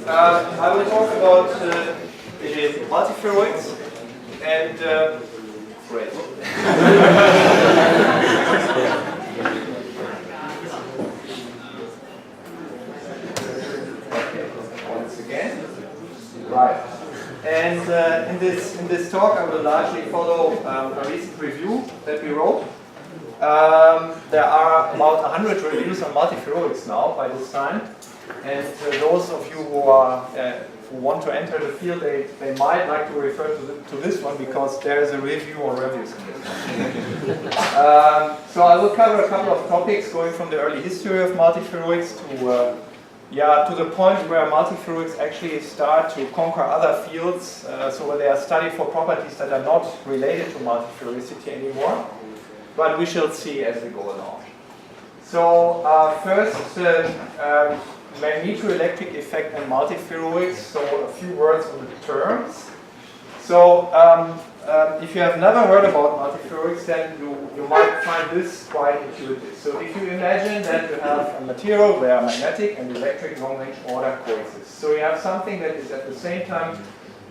I will talk about multiferroics and great. Okay, once again, right. And in this talk, I will largely follow a recent review that we wrote. There are about 100 reviews on multiferroics now by this time, and those of you who want to enter the field, they might like to refer to this one because there is a review or reviews in this one. So I will cover a couple of topics going from the early history of multiferroics to the point where multiferroics actually start to conquer other fields, so where they are studied for properties that are not related to multiferricity anymore. But we shall see as we go along. So first, magnetoelectric effect and multiferroics. So a few words on the terms. So if you have never heard about multiferroics, then you might find this quite intuitive. So if you imagine that you have a material where magnetic and electric long-range order coexist. So you have something that is at the same time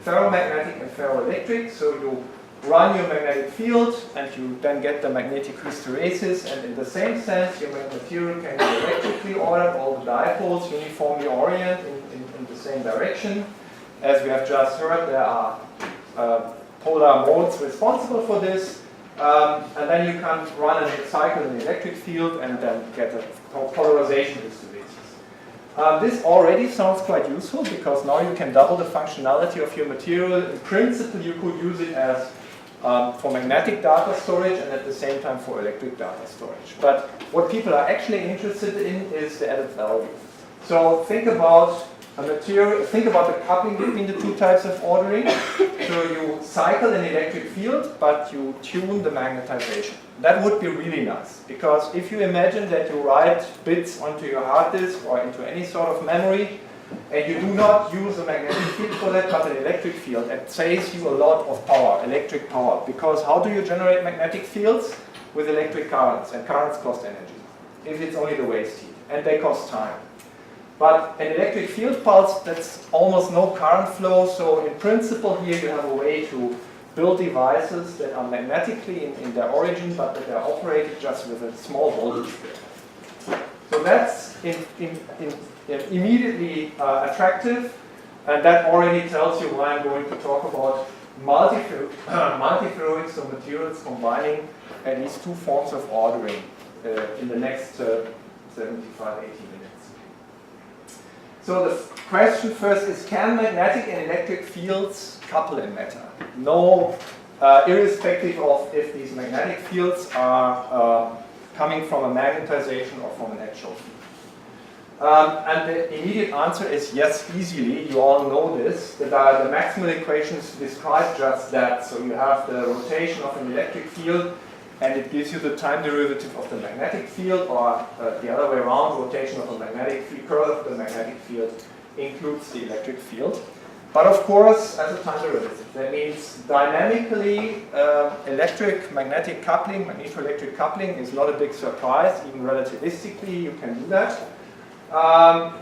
ferromagnetic and ferroelectric. So you run your magnetic field and you then get the magnetic hysteresis, and in the same sense your material can be electrically ordered, all the dipoles uniformly orient in the same direction. As we have just heard, there are polar modes responsible for this, and then you can run a cycle in the electric field and then get a polarization hysteresis. This already sounds quite useful because now you can double the functionality of your material. In principle, you could use it as for magnetic data storage and at the same time for electric data storage. But what people are actually interested in is the added value. So think about a material, think about the coupling between the two types of ordering. So you cycle an electric field, but you tune the magnetization. That would be really nice, because if you imagine that you write bits onto your hard disk or into any sort of memory, and you do not use a magnetic field for that, but an electric field, it saves you a lot of power, electric power. Because how do you generate magnetic fields? With electric currents, and currents cost energy, if it's only the waste heat, and they cost time. But an electric field pulse, that's almost no current flow, so in principle here you have a way to build devices that are magnetically in their origin, but that are operated just with a small voltage. So that's immediately attractive, and that already tells you why I'm going to talk about multiferroics, so materials combining at least two forms of ordering in the next 75-80 minutes. So the question first is, can magnetic and electric fields couple in matter? No, irrespective of if these magnetic fields are coming from a magnetization or from an actual field. And the immediate answer is yes, easily. You all know this. The maximal equations describe just that. So you have the rotation of an electric field, and it gives you the time derivative of the magnetic field, or the other way around, rotation of a magnetic field, curl of the magnetic field includes the electric field. But of course, as a time derivative. That means dynamically, electric-magnetic coupling, magnetoelectric coupling is not a big surprise. Even relativistically, you can do that.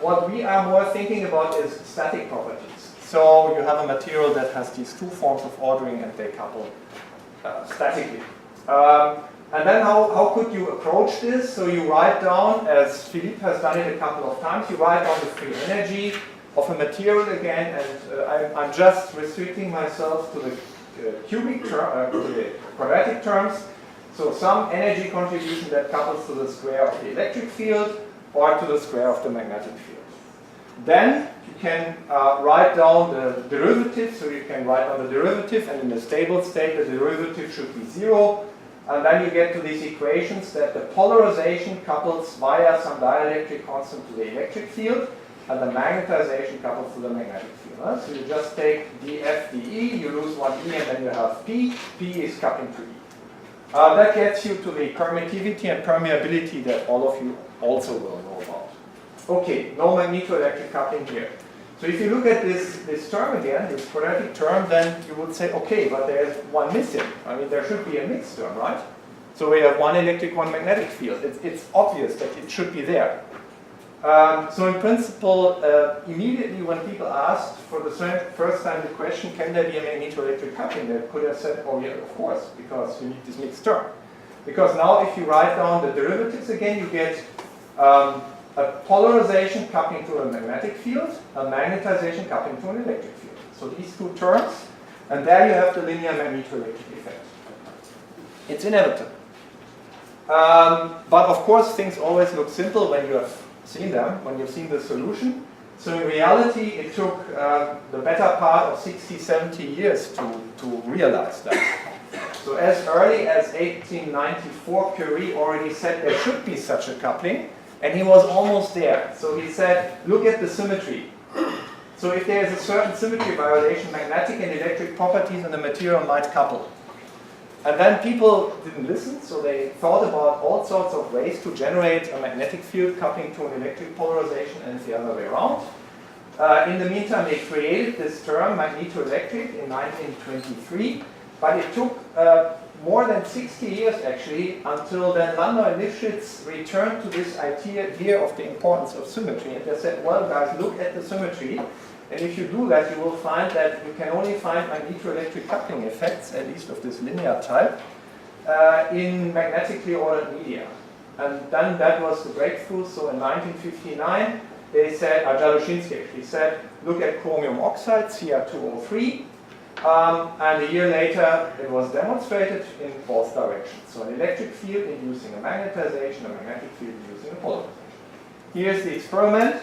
What we are more thinking about is static properties. So you have a material that has these two forms of ordering and they couple statically. And then how could you approach this? So you write down, as Philippe has done it a couple of times, you write down the free energy of a material again, and I'm just restricting myself to the cubic term, to the quadratic terms. So some energy contribution that couples to the square of the electric field or to the square of the magnetic field. Then you can write down the derivative, so you can write down the derivative, and in a stable state the derivative should be 0, and then you get to these equations that the polarization couples via some dielectric constant to the electric field, and the magnetization couples to the magnetic field. So you just take dF dE, you lose one E, and then you have P. P is coupling to E. That gets you to the permittivity and permeability that all of you also will know about. Okay, no magnetoelectric coupling here. So if you look at this term again, this quadratic term, then you would say, okay, but there's one missing. I mean, there should be a mixed term, right? So we have one electric, one magnetic field. It's obvious that it should be there. So in principle, immediately when people asked for the first time the question, can there be a magnetoelectric coupling, they could have said, oh yeah, of course, because you need this mixed term. Because now if you write down the derivatives again, you get a polarization coupling to a magnetic field, a magnetization coupling to an electric field. So these two terms, and there you have the linear magnetoelectric effect. It's inevitable. But of course, things always look simple when you have seen them, when you've seen the solution. So in reality, it took the better part of 60, 70 years to realize that. So as early as 1894, Curie already said there should be such a coupling, and he was almost there. So he said, look at the symmetry. So if there is a certain symmetry violation, magnetic and electric properties in the material might couple. And then people didn't listen, so they thought about all sorts of ways to generate a magnetic field coupling to an electric polarization and the other way around. In the meantime, they created this term, magnetoelectric, in 1923, but it took more than 60 years actually until then Landau and Lifshitz returned to this idea of the importance of symmetry. And they said, well guys, look at the symmetry. And if you do that, you will find that you can only find magnetoelectric coupling effects, at least of this linear type, in magnetically ordered media. And then that was the breakthrough. So in 1959, they said, Jalushinsky actually said, look at chromium oxide, Cr2O3. And a year later, it was demonstrated in both directions. So an electric field inducing a magnetization, a magnetic field inducing a polarization. Here's the experiment.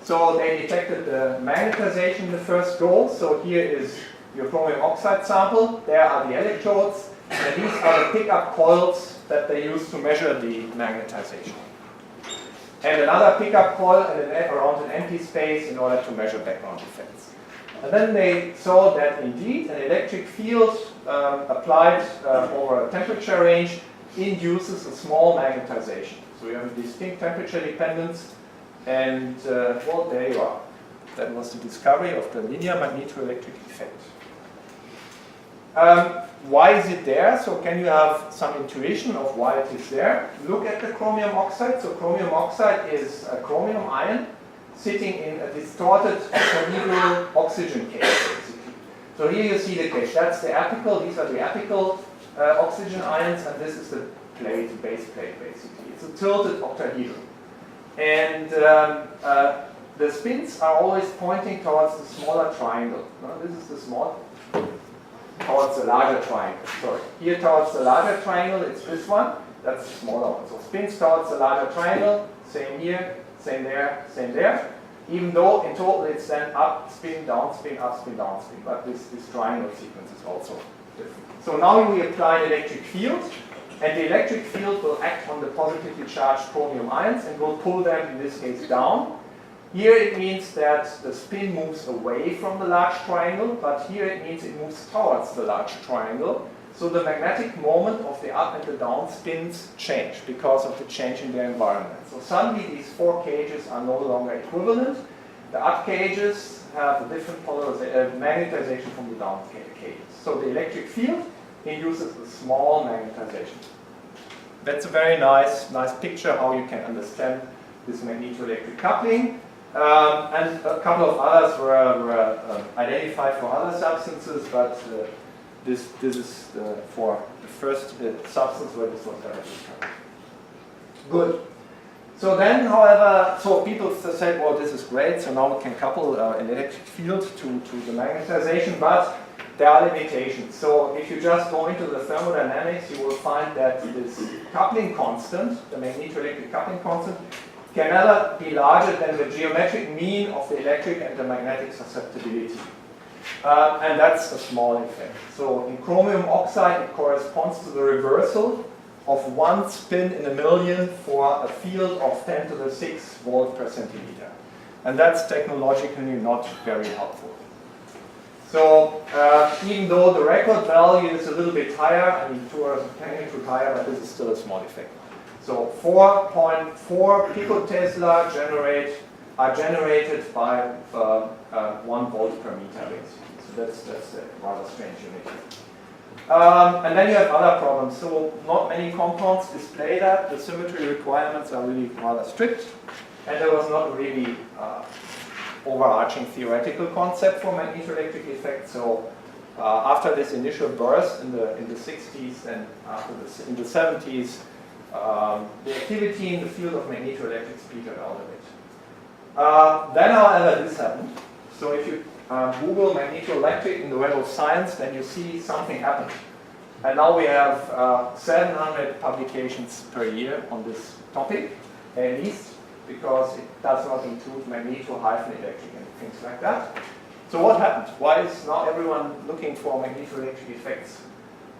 So they detected the magnetization in the first go. So here is your chromium oxide sample. There are the electrodes. And these are the pickup coils that they use to measure the magnetization. And another pickup coil around an empty space in order to measure background effects. And then they saw that indeed an electric field applied over a temperature range induces a small magnetization. So you have a distinct temperature dependence. And well, there you are. That was the discovery of the linear magnetoelectric effect. Why is it there? So can you have some intuition of why it is there? Look at the chromium oxide. So chromium oxide is a chromium ion sitting in a distorted octahedral oxygen cage, basically. So here you see the cage. That's the apical. These are the apical oxygen ions, and this is the plate, the base plate, basically. It's a tilted octahedral. And the spins are always pointing towards the smaller triangle. No, this is the small, towards the larger triangle. Sorry. Here towards the larger triangle, it's this one. That's the smaller one. So spins towards the larger triangle. Same here, same there, same there. Even though in total it's then up, spin, down, spin, up, spin, down, spin. But this triangle sequence is also different. So now we apply an electric field. And the electric field will act on the positively charged chromium ions and will pull them, in this case, down. Here it means that the spin moves away from the large triangle, but here it means it moves towards the large triangle. So the magnetic moment of the up and the down spins change because of the change in their environment. So suddenly these four cages are no longer equivalent. The up cages have a different magnetization from the down cages. So the electric field induces a small magnetization. That's a very nice picture how you can understand this magnetoelectric coupling. And a couple of others were identified for other substances, but this is for the first substance where this was discovered. Good. So then, however, so people said, well, this is great, so now we can couple an electric field to the magnetization, but there are limitations. So if you just go into the thermodynamics, you will find that this coupling constant, the magnetoelectric coupling constant, can never be larger than the geometric mean of the electric and the magnetic susceptibility. And that's a small effect. So in chromium oxide, it corresponds to the reversal of 1 spin in a million for a field of 10 to the 6 volt per centimeter. And that's technologically not very helpful. So even though the record value is a little bit higher, I mean 2 orders of magnitude higher, but this is still a small effect. So 4.4 picotesla are generated by 1 volt per meter, basically. So that's a rather strange unit. And then you have other problems. So not many compounds display that. The symmetry requirements are really rather strict. and there was not really overarching theoretical concept for magnetoelectric effects. So after this initial burst in the 60s and in the 70s, the activity in the field of magnetoelectrics petered out a bit. Then, however, this happened. So if you Google magnetoelectric in the Web of Science, then you see something happened. And now we have 700 publications per year on this topic, at least, because it does not include magneto-electric and things like that. So what happened? Why is now everyone looking for magnetoelectric effects?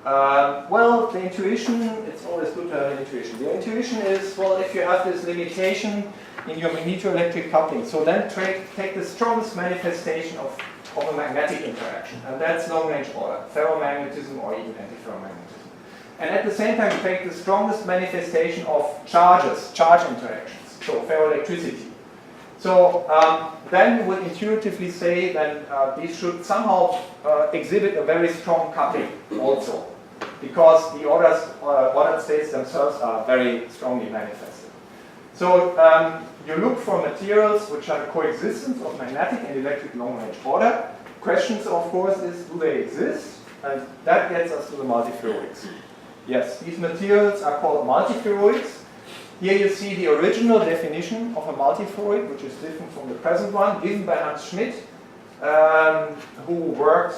Well, the intuition, it's always good to have an intuition. The intuition is, well, if you have this limitation in your magnetoelectric coupling, so then take the strongest manifestation of a magnetic interaction, and that's long-range order, ferromagnetism or even antiferromagnetism. And at the same time, take the strongest manifestation of charges, charge interactions, so ferroelectricity. So then you would intuitively say that these should somehow exhibit a very strong coupling also, because the ordered states themselves are very strongly manifested. So you look for materials which are the coexistence of magnetic and electric long-range order. Questions, of course, is do they exist? And that gets us to the multiferroics. Yes, these materials are called multiferroics. Here you see the original definition of a multiferroid, which is different from the present one, given by Hans Schmidt, who worked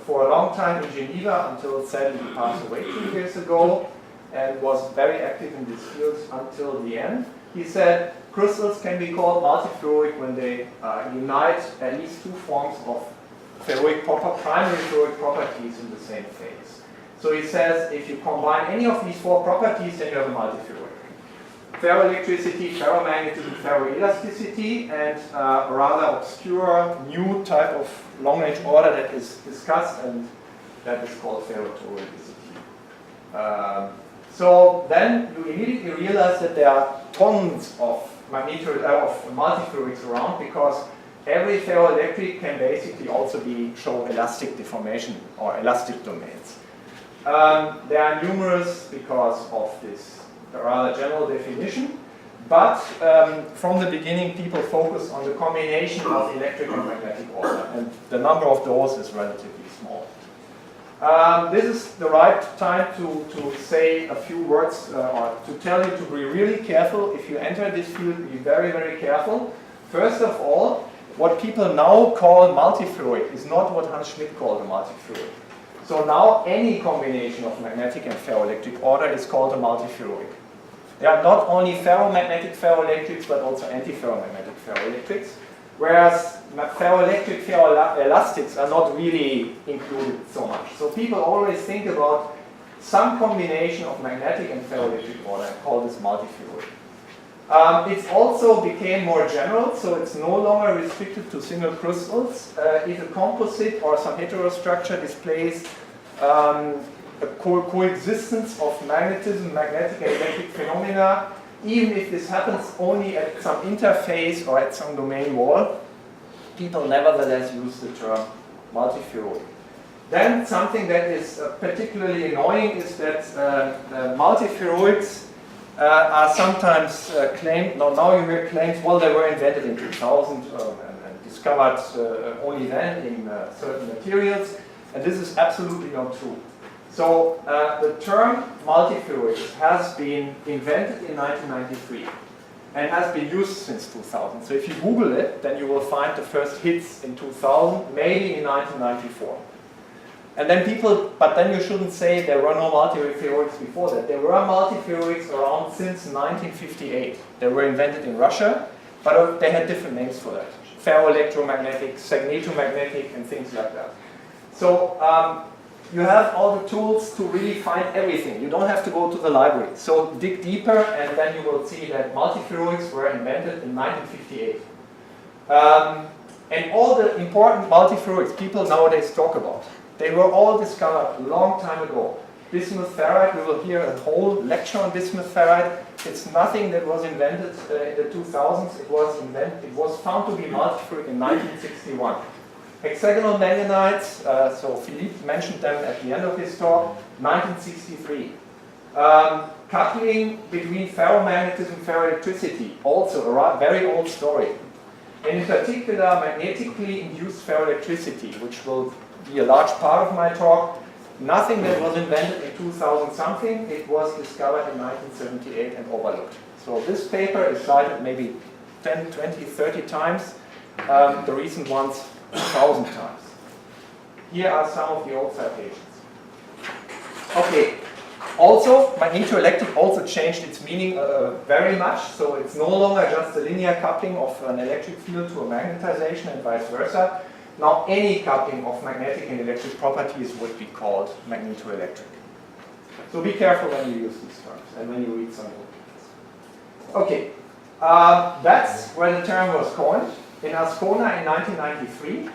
for a long time in Geneva until sadly he passed away 2 years ago, and was very active in this field until the end. He said crystals can be called multiferroic when they unite at least two forms of primary ferroic properties in the same phase. So he says if you combine any of these four properties, then you have a multiferroid. Ferroelectricity, ferromagnetism, ferroelasticity, and a rather obscure new type of long-range order that is discussed, and that is called ferrotoricity. So then you immediately realize that there are tons of multiferroics around, because every ferroelectric can basically also show elastic deformation or elastic domains. There are numerous because of this rather general definition, but from the beginning people focused on the combination of electric and magnetic order, and the number of those is relatively small. This is the right time to say a few words, or to tell you to be really careful. If you enter this field, be very, very careful. First of all, what people now call multiferroid is not what Hans Schmidt called a multiferroid. So now any combination of magnetic and ferroelectric order is called a multiferroid. There are not only ferromagnetic ferroelectrics, but also antiferromagnetic ferroelectrics, whereas ferroelectric ferroelastics are not really included so much. So people always think about some combination of magnetic and ferroelectric order and call this multiferroid. It also became more general, so it's no longer restricted to single crystals. If a composite or some heterostructure displays a coexistence of magnetism, magnetic and electric phenomena, even if this happens only at some interface or at some domain wall, people nevertheless use the term multiferroid. Then something that is particularly annoying is that multiferroids are sometimes claimed, now you hear claims, well, they were invented in 2000 and discovered only then in certain materials, and this is absolutely not true. So the term multiferroids has been invented in 1993 and has been used since 2000. So if you Google it, then you will find the first hits in 2000, maybe in 1994. And then but then you shouldn't say there were no multiferroids before that. There were multiferroids around since 1958. They were invented in Russia, but they had different names for that. Ferroelectromagnetic, magnetomagnetic, and things like that. So you have all the tools to really find everything. You don't have to go to the library. So dig deeper, and then you will see that multiferroids were invented in 1958. And all the important multiferroids people nowadays talk about, they were all discovered a long time ago. Bismuth ferrite, we will hear a whole lecture on bismuth ferrite. It's nothing that was invented in the 2000s. It was found to be multiferroid in 1961. Hexagonal manganites, so Philippe mentioned them at the end of his talk, 1963. coupling between ferromagnetism and ferroelectricity, also a very old story. And in particular, magnetically induced ferroelectricity, which will be a large part of my talk. Nothing that was invented in 2000 something, it was discovered in 1978 and overlooked. So this paper is cited maybe 10, 20, 30 times, the recent ones 1,000 times. Here are some of the old citations. Okay, also magnetoelectric also changed its meaning very much, so it's no longer just a linear coupling of an electric field to a magnetization and vice versa. Now any coupling of magnetic and electric properties would be called magnetoelectric. So be careful when you use these terms and when you read some documents. Okay, that's where the term was coined in Ascona in 1993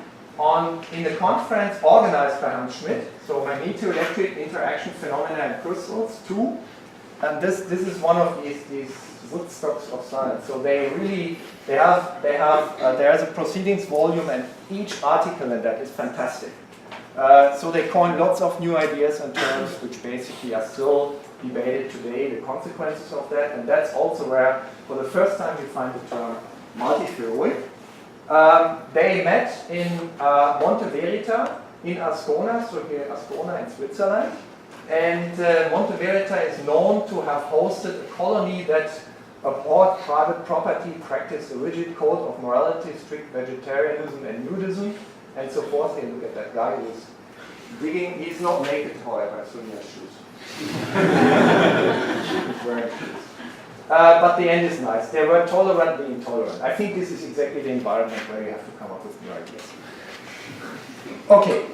in the conference organized by Hans Schmidt, so magnetoelectric interaction phenomena in crystals 2. And this is one of these Woodstocks of science. So there's a proceedings volume, and each article in that is fantastic. So they coined lots of new ideas and terms which basically are still debated today, the consequences of that, and that's also where for the first time you find the term multiferroic. They met in Monte Verita in Ascona, so here Ascona in Switzerland. And Monte Verita is known to have hosted a colony that abhorred private property, practiced a rigid code of morality, strict vegetarianism and nudism, and so forth. Hey, look at that guy who's digging. He's not naked, however, so he has shoes. He's wearing shoes. But the end is nice. They were tolerantly intolerant. I think this is exactly the environment where you have to come up with new ideas. Okay.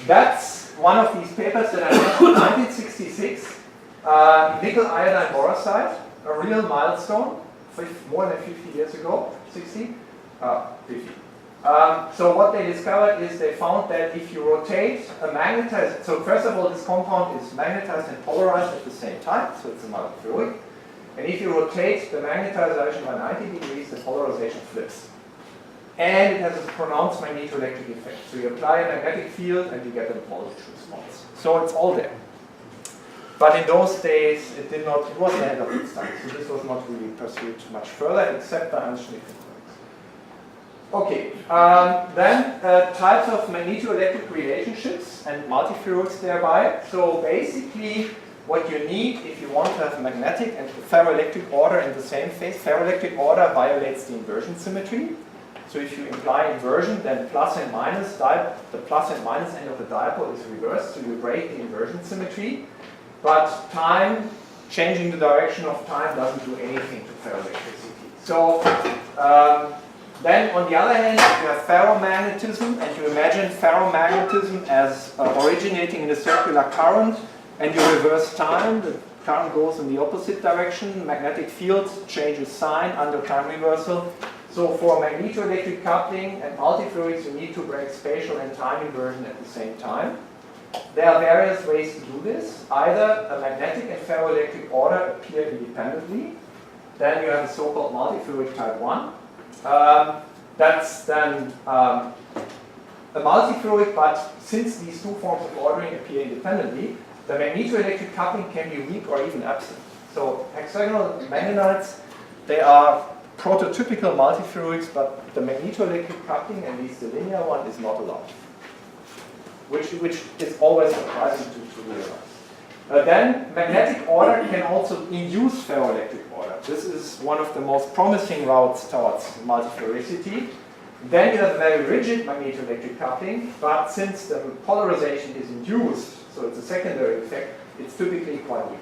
That's one of these papers that I read in 1966. Nickel iodine boroside, a real milestone, more than 50 years ago, 60? 50. So what they discovered is they found that if you rotate a magnetized, so first of all this compound is magnetized and polarized at the same time, so it's a multiferroic. And if you rotate the magnetization by 90 degrees, the polarization flips. And it has a pronounced magnetoelectric effect. So you apply a magnetic field and you get a voltage response. So it's all there. But in those days, it wasn't ahead of its time. So this was not really pursued much further, except by Hans Schmidt. Okay, then types of magnetoelectric relationships and multiferroics thereby. So basically, what you need if you want to have magnetic and ferroelectric order in the same phase, ferroelectric order violates the inversion symmetry. So if you imply inversion, then plus and minus, the plus and minus end of the dipole is reversed, so you break the inversion symmetry. But time, changing the direction of time doesn't do anything to ferroelectricity. So then on the other hand, you have ferromagnetism, and you imagine ferromagnetism as originating in a circular current, and you reverse time, the current goes in the opposite direction, magnetic field changes sign under time reversal. So for magnetoelectric coupling and multiferroics, you need to break spatial and time inversion at the same time. There are various ways to do this. Either a magnetic and ferroelectric order appear independently. Then you have a so-called multiferroic type 1. That's then a multiferroic, but since these two forms of ordering appear independently, the magnetoelectric coupling can be weak or even absent. So hexagonal magnetites, they are prototypical multiferroics, but the magnetoelectric coupling, at least the linear one, is not allowed. Which is always surprising to realize. Then magnetic order can also induce ferroelectric order. This is one of the most promising routes towards multiferricity. Then you have a very rigid magnetoelectric coupling, but since the polarization is induced, so it's a secondary effect, it's typically quite weak.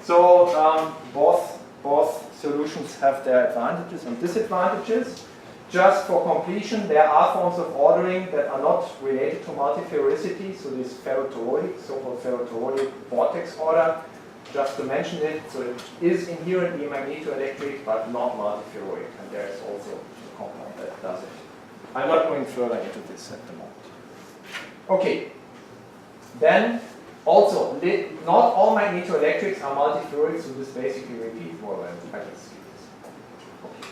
So both solutions have their advantages and disadvantages. Just for completion, there are forms of ordering that are not related to multiferricity, so this ferrotoroidic, so-called ferrotoroidic vortex order, just to mention it, so it is inherently magnetoelectric but not multiferroic, and there is also a compound that does it. I'm not going further into this at the moment. Okay, then also, not all magnetoelectrics are multiferroic, so this basically repeats more than I can see this. Okay.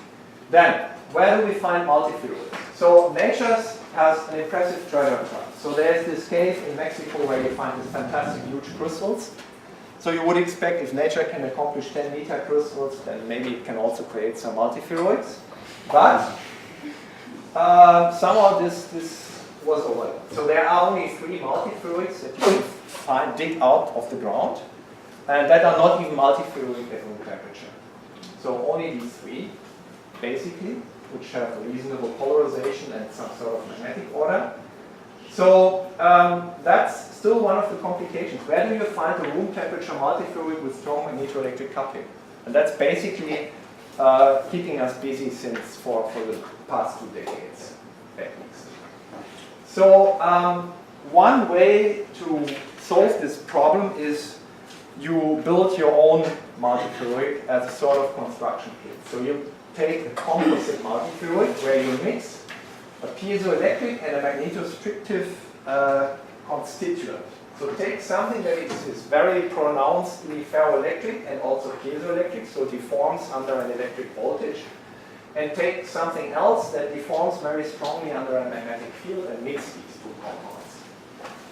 Then, where do we find multiferroics? So nature has an impressive treasure trove. So there's this cave in Mexico where you find these fantastic huge crystals. So you would expect if nature can accomplish 10-meter crystals, then maybe it can also create some multiferroics. But somehow this was overlooked. So there are only 3 multiferroics that you can dig out of the ground, and that are not even multiferroic at room temperature. So only these 3, basically, which have a reasonable polarization and some sort of magnetic order. So that's still one of the complications. Where do you find a room temperature multiferroic with strong magnetoelectric coupling? And that's basically keeping us busy since for the past 2 decades, at least. So one way to solve this problem is you build your own multiferroic as a sort of construction kit. So you take a composite multiferroic where you mix a piezoelectric and a magnetostrictive constituent. So take something that is very pronouncedly ferroelectric and also piezoelectric, so deforms under an electric voltage, and take something else that deforms very strongly under a magnetic field and mix these 2 compounds.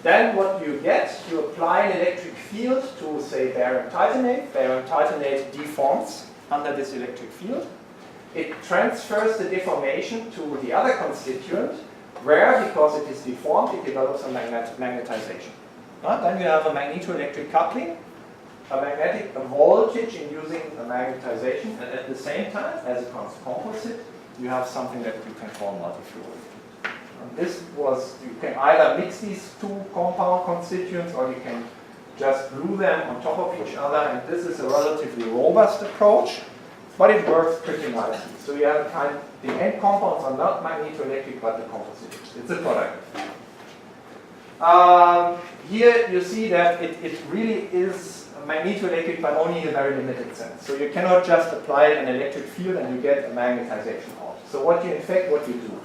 Then what you get, you apply an electric field to, say, barium titanate. Barium titanate deforms under this electric field. It transfers the deformation to the other constituent, where, because it is deformed, it develops a magnetization. Then you have a magnetoelectric coupling, a voltage inducing a magnetization, and at the same time, as a composite, you have something that you can call multiferroic. You can either mix these 2 compound constituents, or you can just glue them on top of each other, and this is a relatively robust approach, but it works pretty nicely. So you have the end compounds are not magnetoelectric, but the composite. It's a product. Here you see that it really is magnetoelectric, but only in a very limited sense. So you cannot just apply an electric field and you get a magnetization out. So what you do,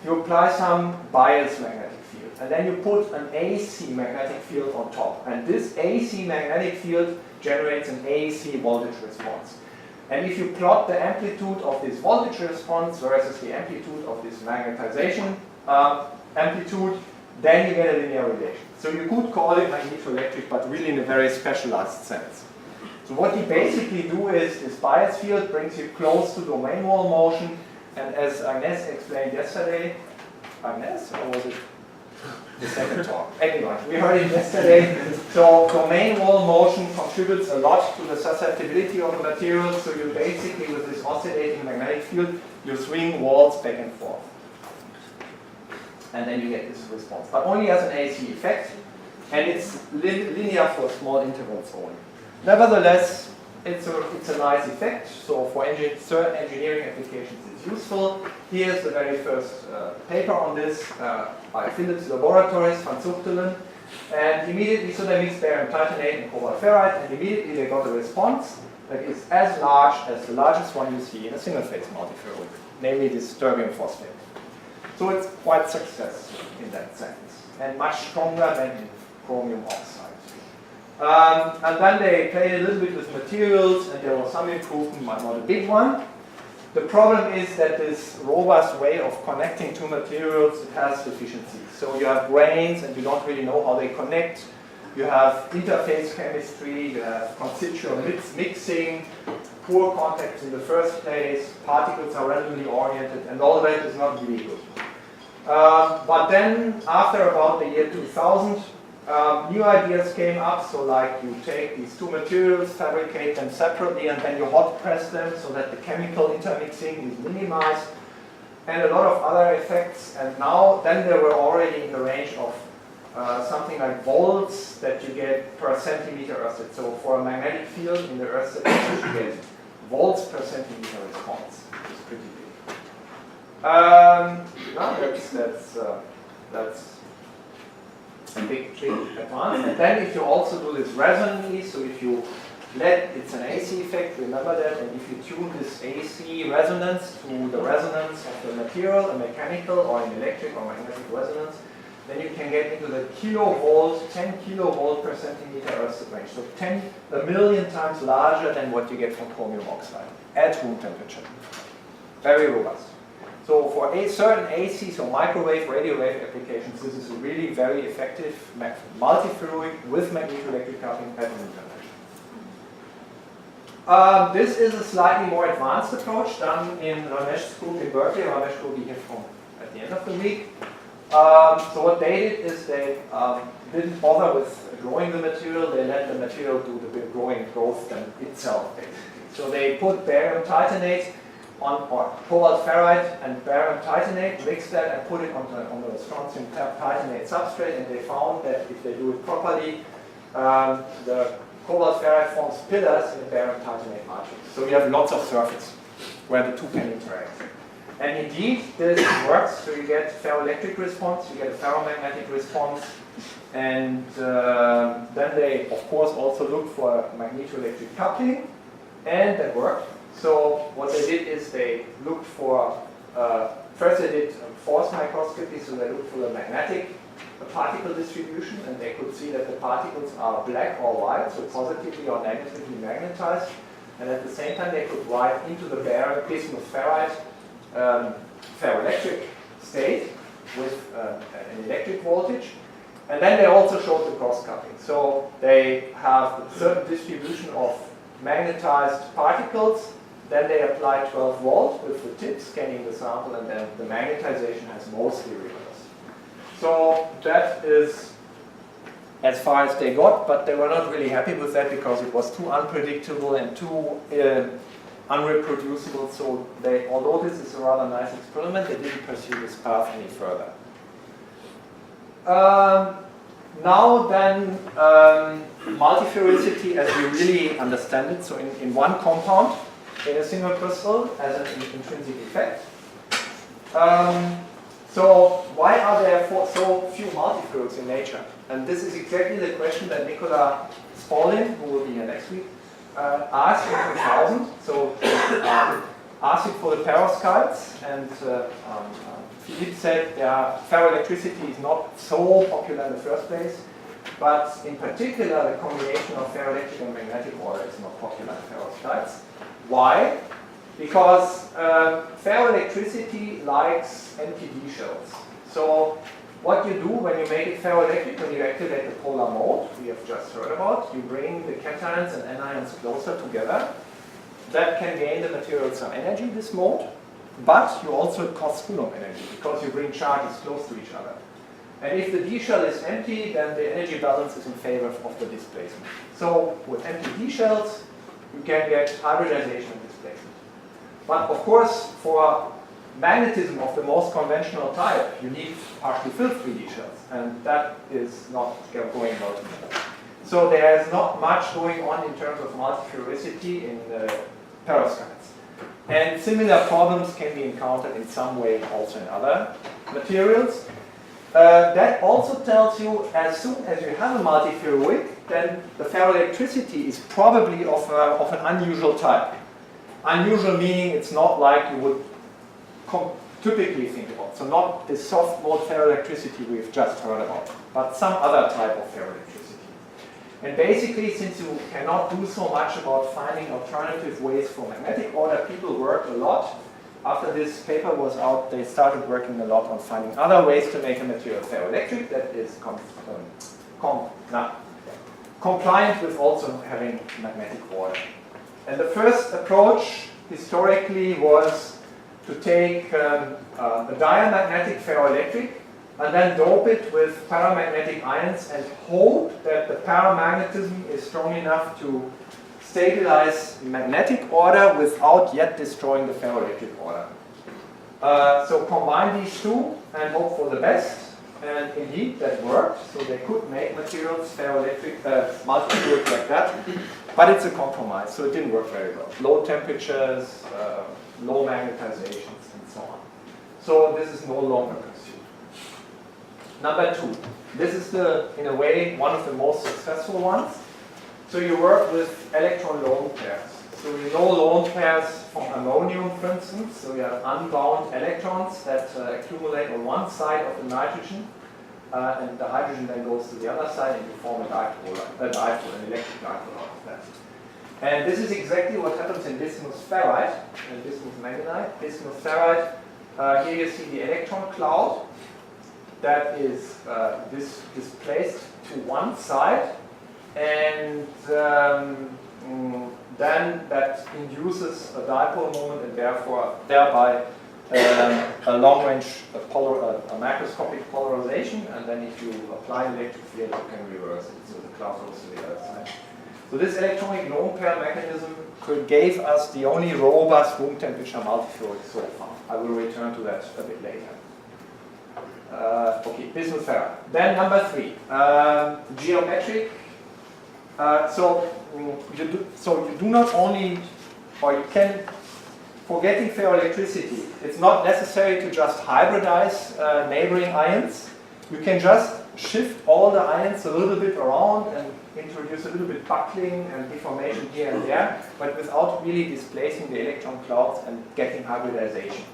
you apply some bias magnetic field, and then you put an AC magnetic field on top. And this AC magnetic field generates an AC voltage response. And if you plot the amplitude of this voltage response versus the amplitude of this magnetization amplitude, then you get a linear relation. So you could call it magnetoelectric, but really in a very specialized sense. So what you basically do is this bias field brings you close to domain wall motion, and as Agnes explained yesterday, Agnes, or was it the second talk? Anyway, we heard it yesterday. So domain wall motion contributes a lot to the susceptibility of the material. So you basically, with this oscillating magnetic field, you swing walls back and forth. And then you get this response. But only as an AC effect, and it's linear for small intervals only. Nevertheless, it's a nice effect. So for certain engineering applications, it's useful. Here's the very first paper on this by Philips Laboratories, Van Zuchtelen. And immediately, so they mixed barium titanate and cobalt ferrite, and immediately they got a response that is as large as the largest one you see in a single-phase multiferroic, namely this terbium phosphate. So it's quite successful in that sense, and much stronger than in chromium oxide. And then they played a little bit with materials, and there was some improvement, but not a big one. The problem is that this robust way of connecting 2 materials has deficiencies. So you have grains, and you don't really know how they connect. You have interface chemistry, you have constituent mixing, poor contacts in the first place, particles are randomly oriented, and all that is not really good. But then, after about the year 2000, new ideas came up. So like you take these 2 materials, fabricate them separately, and then you hot press them so that the chemical intermixing is minimized, and a lot of other effects. And now, then they were already in the range of something like volts that you get per centimeter earthset. So for a magnetic field in the earthset, you get volts per centimeter response, which is pretty big. That's a big advance. And then if you also do this resonantly, so if you it's an AC effect, remember that, and if you tune this AC resonance to the resonance of the material, a mechanical or an electric or magnetic resonance, then you can get into the kilovolt, 10 kilovolt per centimeter earthset range. So 1 million times larger than what you get from chromium oxide at room temperature. Very robust. So for certain AC, so microwave, radio wave applications, this is a really very effective multiferroic with magnetoelectric coupling at room temperature. This is a slightly more advanced approach done in Ramesh's group in Berkeley. Ramesh will be here at the end of the week. So what they did is they didn't bother with growing the material. They let the material do the big growth itself, basically. So they put barium titanate or cobalt ferrite and barium titanate, mix that and put it on the strontium titanate substrate, and they found that if they do it properly, the cobalt ferrite forms pillars in the barium titanate matrix. So you have lots of surface where the two can interact. And indeed, this works. So you get ferroelectric response, you get a ferromagnetic response, and then they, of course, also looked for magnetoelectric coupling, and that worked. So what they did is they looked for, first they did force microscopy, so they looked for the magnetic particle distribution, and they could see that the particles are black or white, so positively or negatively magnetized. And at the same time, they could write into the barium bismuth ferrite ferroelectric state with an electric voltage. And then they also showed the cross-coupling. So they have a certain distribution of magnetized particles. Then they apply 12 volt with the tip scanning the sample, and then the magnetization has mostly reversed. So that is as far as they got, but they were not really happy with that because it was too unpredictable and too unreproducible. So they, although this is a rather nice experiment, they didn't pursue this path any further. Now then, multiferricity as we really understand it, so in one compound, in a single crystal, as an intrinsic effect. So why are there so few multiferroics in nature? And this is exactly the question that Nicola Spolin, who will be here next week, asked in 2000. So asking for the perovskites, and Philippe said ferroelectricity is not so popular in the first place, but in particular the combination of ferroelectric and magnetic order is not popular in perovskites. Why? Because ferroelectricity likes NPD shells. So what you do when you make it ferroelectric, when you activate the polar mode we have just heard about, you bring the cations and anions closer together. That can gain the material some energy, this mode, but you also cost Coulomb energy because you bring charges close to each other. And if the D shell is empty, then the energy balance is in favor of the displacement. So with empty D shells, you can get hybridization and displacement. But of course, for magnetism of the most conventional type, you need partially filled 3D shells, and that is not going well together. So there is not much going on in terms of multiferricity in perovskites. And similar problems can be encountered in some way also in other materials. That also tells you as soon as you have a multiferroic, then the ferroelectricity is probably of an unusual type. Unusual meaning it's not like you would typically think about. So not the soft mode ferroelectricity we've just heard about, but some other type of ferroelectricity. And basically, since you cannot do so much about finding alternative ways for magnetic order, people worked a lot. After this paper was out, they started working a lot on finding other ways to make a material ferroelectric that is compliant with also having magnetic order. And the first approach historically was to take a diamagnetic ferroelectric and then dope it with paramagnetic ions and hope that the paramagnetism is strong enough to stabilize magnetic order without yet destroying the ferroelectric order. So combine these two and hope for the best. And indeed, that worked. So they could make materials ferroelectric, multiferroic like that. But it's a compromise, so it didn't work very well. Low temperatures, low magnetizations, and so on. So this is no longer pursued. Number two. This is in a way, one of the most successful ones. So you work with electron lone pairs. So you know lone pairs from ammonium, for instance. So you have unbound electrons that accumulate on one side of the nitrogen, and the hydrogen then goes to the other side and you form a dipole, an electric dipole out of that. And this is exactly what happens in bismuth ferrite and bismuth manganite. Bismuth ferrite, here you see the electron cloud that is displaced to one side, and then that induces a dipole moment and thereby a long-range a macroscopic polarization, and then if you apply an electric field, you can reverse it. So the cloud goes to the other side. So this electronic lone pair mechanism gave us the only robust room temperature multiferroic so far. I will return to that a bit later. Okay, bismuth ferrite. Then number 3, geometric. So you do not only, or you can, for getting ferroelectricity, it's not necessary to just hybridize neighboring ions. You can just shift all the ions a little bit around and introduce a little bit buckling and deformation here and there, but without really displacing the electron clouds and getting hybridization.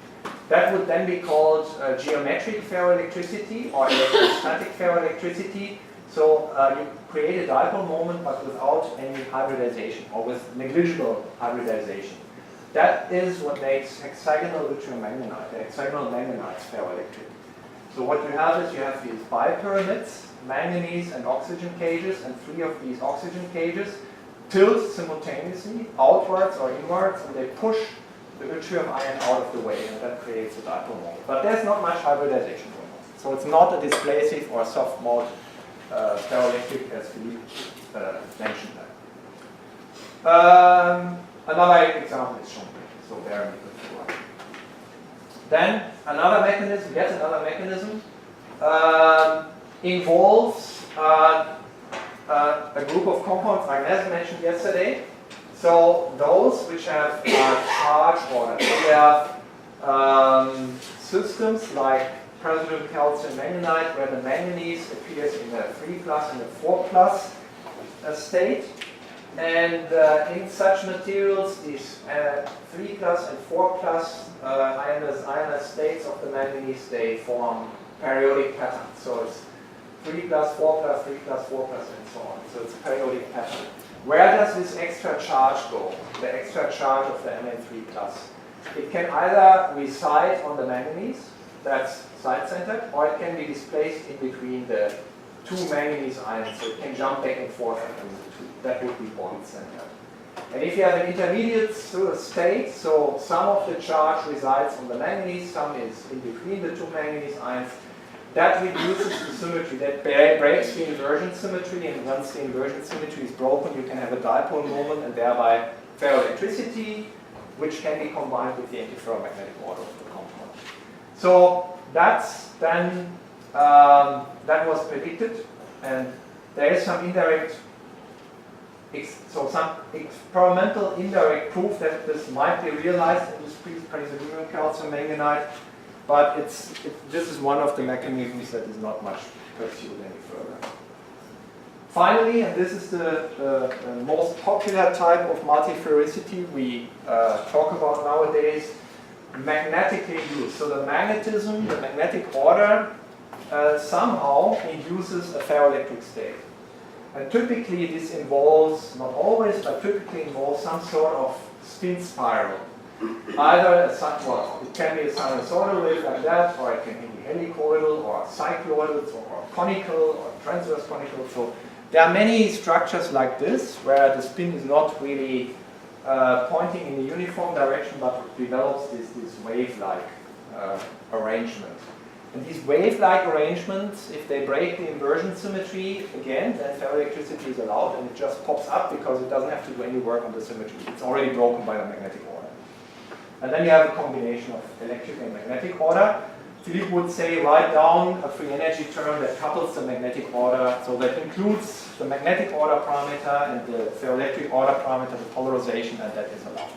That would then be called geometric ferroelectricity or electrostatic ferroelectricity. So you create a dipole moment but without any hybridization or with negligible hybridization. That is what makes hexagonal yttrium manganite, the hexagonal manganites ferroelectric. So what you have is you have these bipyramids, manganese and oxygen cages, and 3 of these oxygen cages tilt simultaneously outwards or inwards, and they push the yttrium ion out of the way, and that creates a dipole moment. But there's not much hybridization going on. So it's not a displacive or a soft mode ferroelectric as Philippe mentioned that. Another example is shown here, so bare nickel fluoride. Then another mechanism, yet another mechanism, involves a group of compounds Agnes mentioned yesterday. So those which have charge orders. So we have systems like praseodymium calcium manganite, where the manganese appears in the 3+ and the 4+ state. And in such materials, these 3+ and 4+ ionized states of the manganese, they form periodic patterns. So it's 3+, 4+, 3+, 4+, and so on. So it's a periodic pattern. Where does this extra charge go? The extra charge of the Mn3+. It can either reside on the manganese, that's side-centered, or it can be displaced in between the 2 manganese ions, so it can jump back and forth between the 2. That would be bond-centered. And if you have an intermediate state, so some of the charge resides on the manganese, some is in between the 2 manganese ions, that reduces the symmetry, that breaks the inversion symmetry, and once the inversion symmetry is broken, you can have a dipole moment and thereby ferroelectricity, which can be combined with the antiferromagnetic order of the compound. So that's then, that was predicted, and there is some indirect, some experimental indirect proof that this might be realized in this praseodymium calcium manganite. But this is one of the mechanisms that is not much pursued any further. Finally, and this is the most popular type of multiferricity we talk about nowadays, magnetically induced. So the magnetism, the magnetic order, somehow induces a ferroelectric state. And typically this involves, not always, but typically involves some sort of spin spiral. Either it can be a sinusoidal wave like that, or it can be helicoidal, or cycloidal, or conical, or transverse conical. So there are many structures like this, where the spin is not really pointing in a uniform direction, but develops this wave-like arrangement. And these wave-like arrangements, if they break the inversion symmetry, again, then ferroelectricity is allowed, and it just pops up because it doesn't have to do any work on the symmetry. It's already broken by the magnetic order. And then you have a combination of electric and magnetic order. Philippe would say, write down a free energy term that couples the magnetic order, so that includes the magnetic order parameter and the ferroelectric order parameter, the polarization, and that is allowed.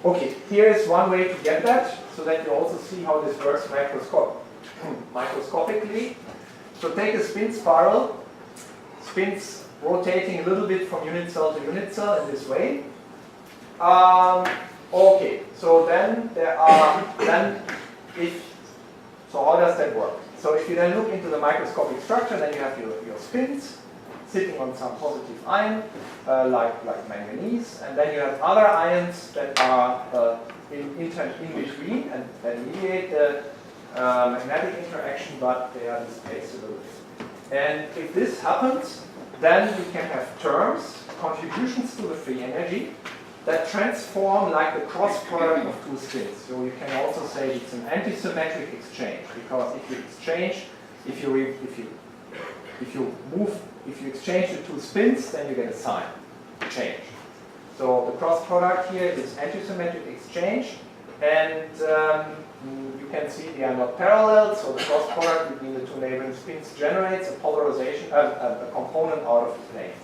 Okay, here is one way to get that, so that you also see how this works microscopically. So take a spin spiral, spins rotating a little bit from unit cell to unit cell in this way. Okay, so then so how does that work? So if you then look into the microscopic structure, then you have your spins sitting on some positive ion, like manganese, and then you have other ions that are in between and that mediate the magnetic interaction, but they are displaced a little bit. And if this happens, then we can have terms, contributions to the free energy, that transform like the cross product of two spins. So you can also say it's an antisymmetric exchange, because if you exchange, if you exchange the two spins, then you get a sign change. So the cross product here is antisymmetric exchange, and you can see they are not parallel, so the cross product between the two neighboring spins generates a polarization, a component out of the plane.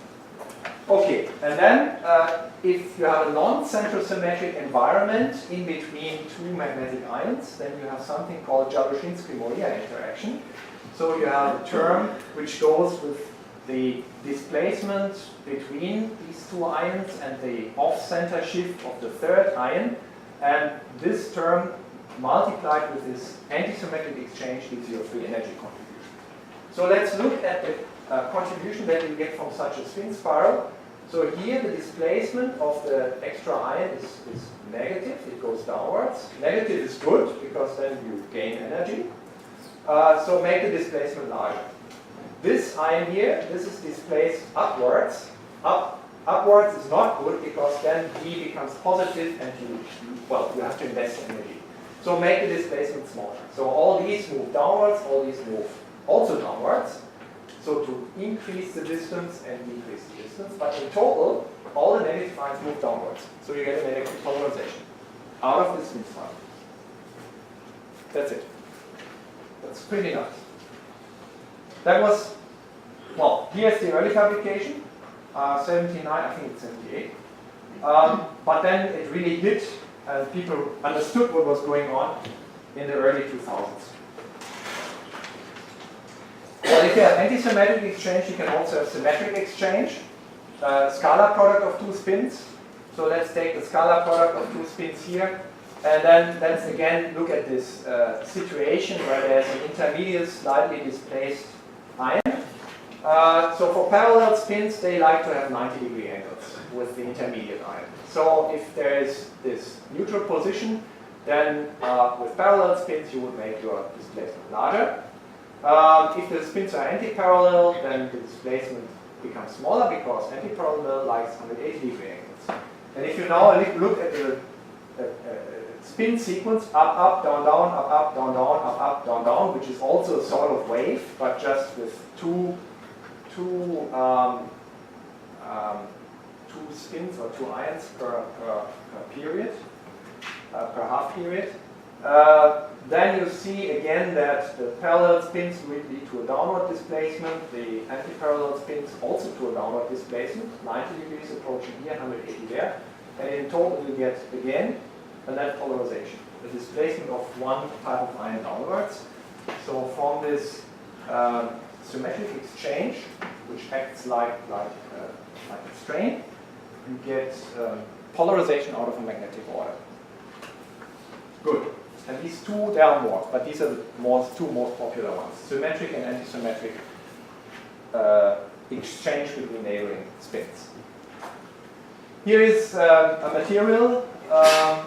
Okay, and then if you have a non-centrosymmetric environment in between two magnetic ions, then you have something called Jaruzinsky-Moria interaction. So you have a term which goes with the displacement between these two ions and the off-center shift of the third ion, and this term multiplied with this antisymmetric exchange gives you a free energy contribution. So let's look at the contribution that you get from such a spin spiral. So here the displacement of the extra ion is negative, it goes downwards. Negative is good because then you gain energy. So make the displacement larger. This ion here, this is displaced upwards. Upwards is not good because then V becomes positive and you have to invest energy. So make the displacement smaller. So all these move downwards, all these move also downwards. So to increase the distance and decrease the distance, but in total, all the negative ions move downwards. So you get a negative polarization out of this spin spiral. That's it. That's pretty nice. That was, well, here's the early fabrication, 79, I think it's 78. But then it really hit, and people understood what was going on in the early 2000s. Well, if you have antisymmetric exchange, you can also have symmetric exchange. Scalar product of two spins. So let's take the scalar product of two spins here. And then let's again look at this situation where there's an intermediate slightly displaced ion. So for parallel spins, they like to have 90-degree angles with the intermediate ion. So if there is this neutral position, then with parallel spins, you would make your displacement larger. If the spins are anti-parallel, then the displacement becomes smaller because anti-parallel likes 180-degree angles. And if you now look at the spin sequence, up, down, down, up, down, down, up, down, down, which is also a sort of wave, but just with two spins or two ions per period, per half period. Then you see again that the parallel spins will lead to a downward displacement, the anti-parallel spins also to a downward displacement, 90 degrees approaching here, 180 there, and in total you get again a net polarization, the displacement of one type of ion downwards. So from this symmetric exchange, which acts like a strain, you get polarization out of a magnetic order. Good. And these two, there are more, but these are the two most popular ones. Symmetric and antisymmetric exchange between neighboring spins. Here is a material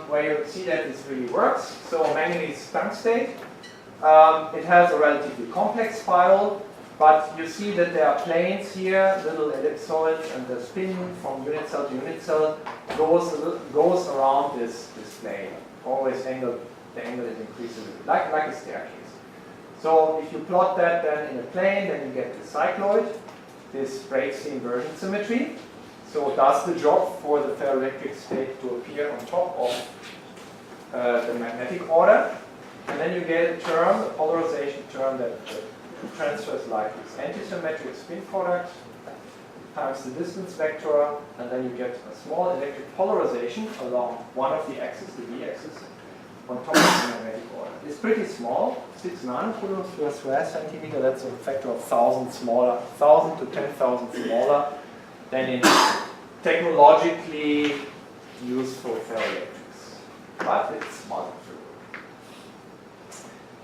where you see that this really works. So manganese tungstate. It has a relatively complex spiral, but you see that there are planes here, little ellipsoids, and the spin from unit cell to unit cell goes around this plane. Always angled. The angle is increased a little bit, like a staircase. So if you plot that then in a plane, then you get the cycloid. This breaks the inversion symmetry. So it does the job for the ferroelectric state to appear on top of the magnetic order. And then you get a term, a polarization term that transfers like this antisymmetric spin product times the distance vector, and then you get a small electric polarization along one of the axes, the v-axis, on top of the magnetic order. It's pretty small, 6 nanocoulombs per square centimeter. That's a factor of 1,000 smaller, 1,000 to 10,000 smaller than in technologically useful ferroelectrics. But it's multiferroic.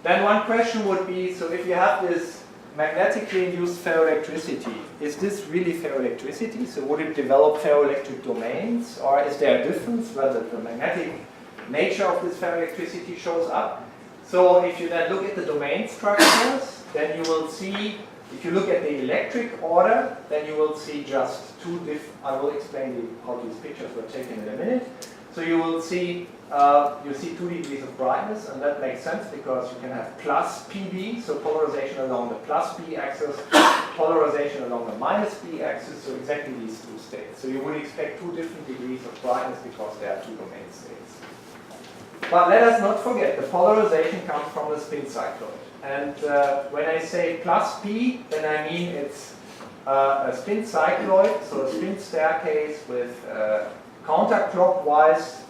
Then one question would be, so if you have this magnetically induced ferroelectricity, is this really ferroelectricity? So would it develop ferroelectric domains, or is there a difference whether the magnetic nature of this ferroelectricity shows up? So if you then look at the domain structures, then you will see If you look at the electric order, then you will see just two I will explain how these pictures were taken in a minute. So you will see, 2 degrees of brightness, and that makes sense because you can have plus PB, so polarization along the plus B axis, polarization along the minus B axis, so exactly these two states. So you would expect 2 different degrees of brightness because there are 2 domain states. But let us not forget, the polarization comes from the spin cycloid. And when I say plus P, then I mean it's a spin cycloid, so a spin staircase with counterclockwise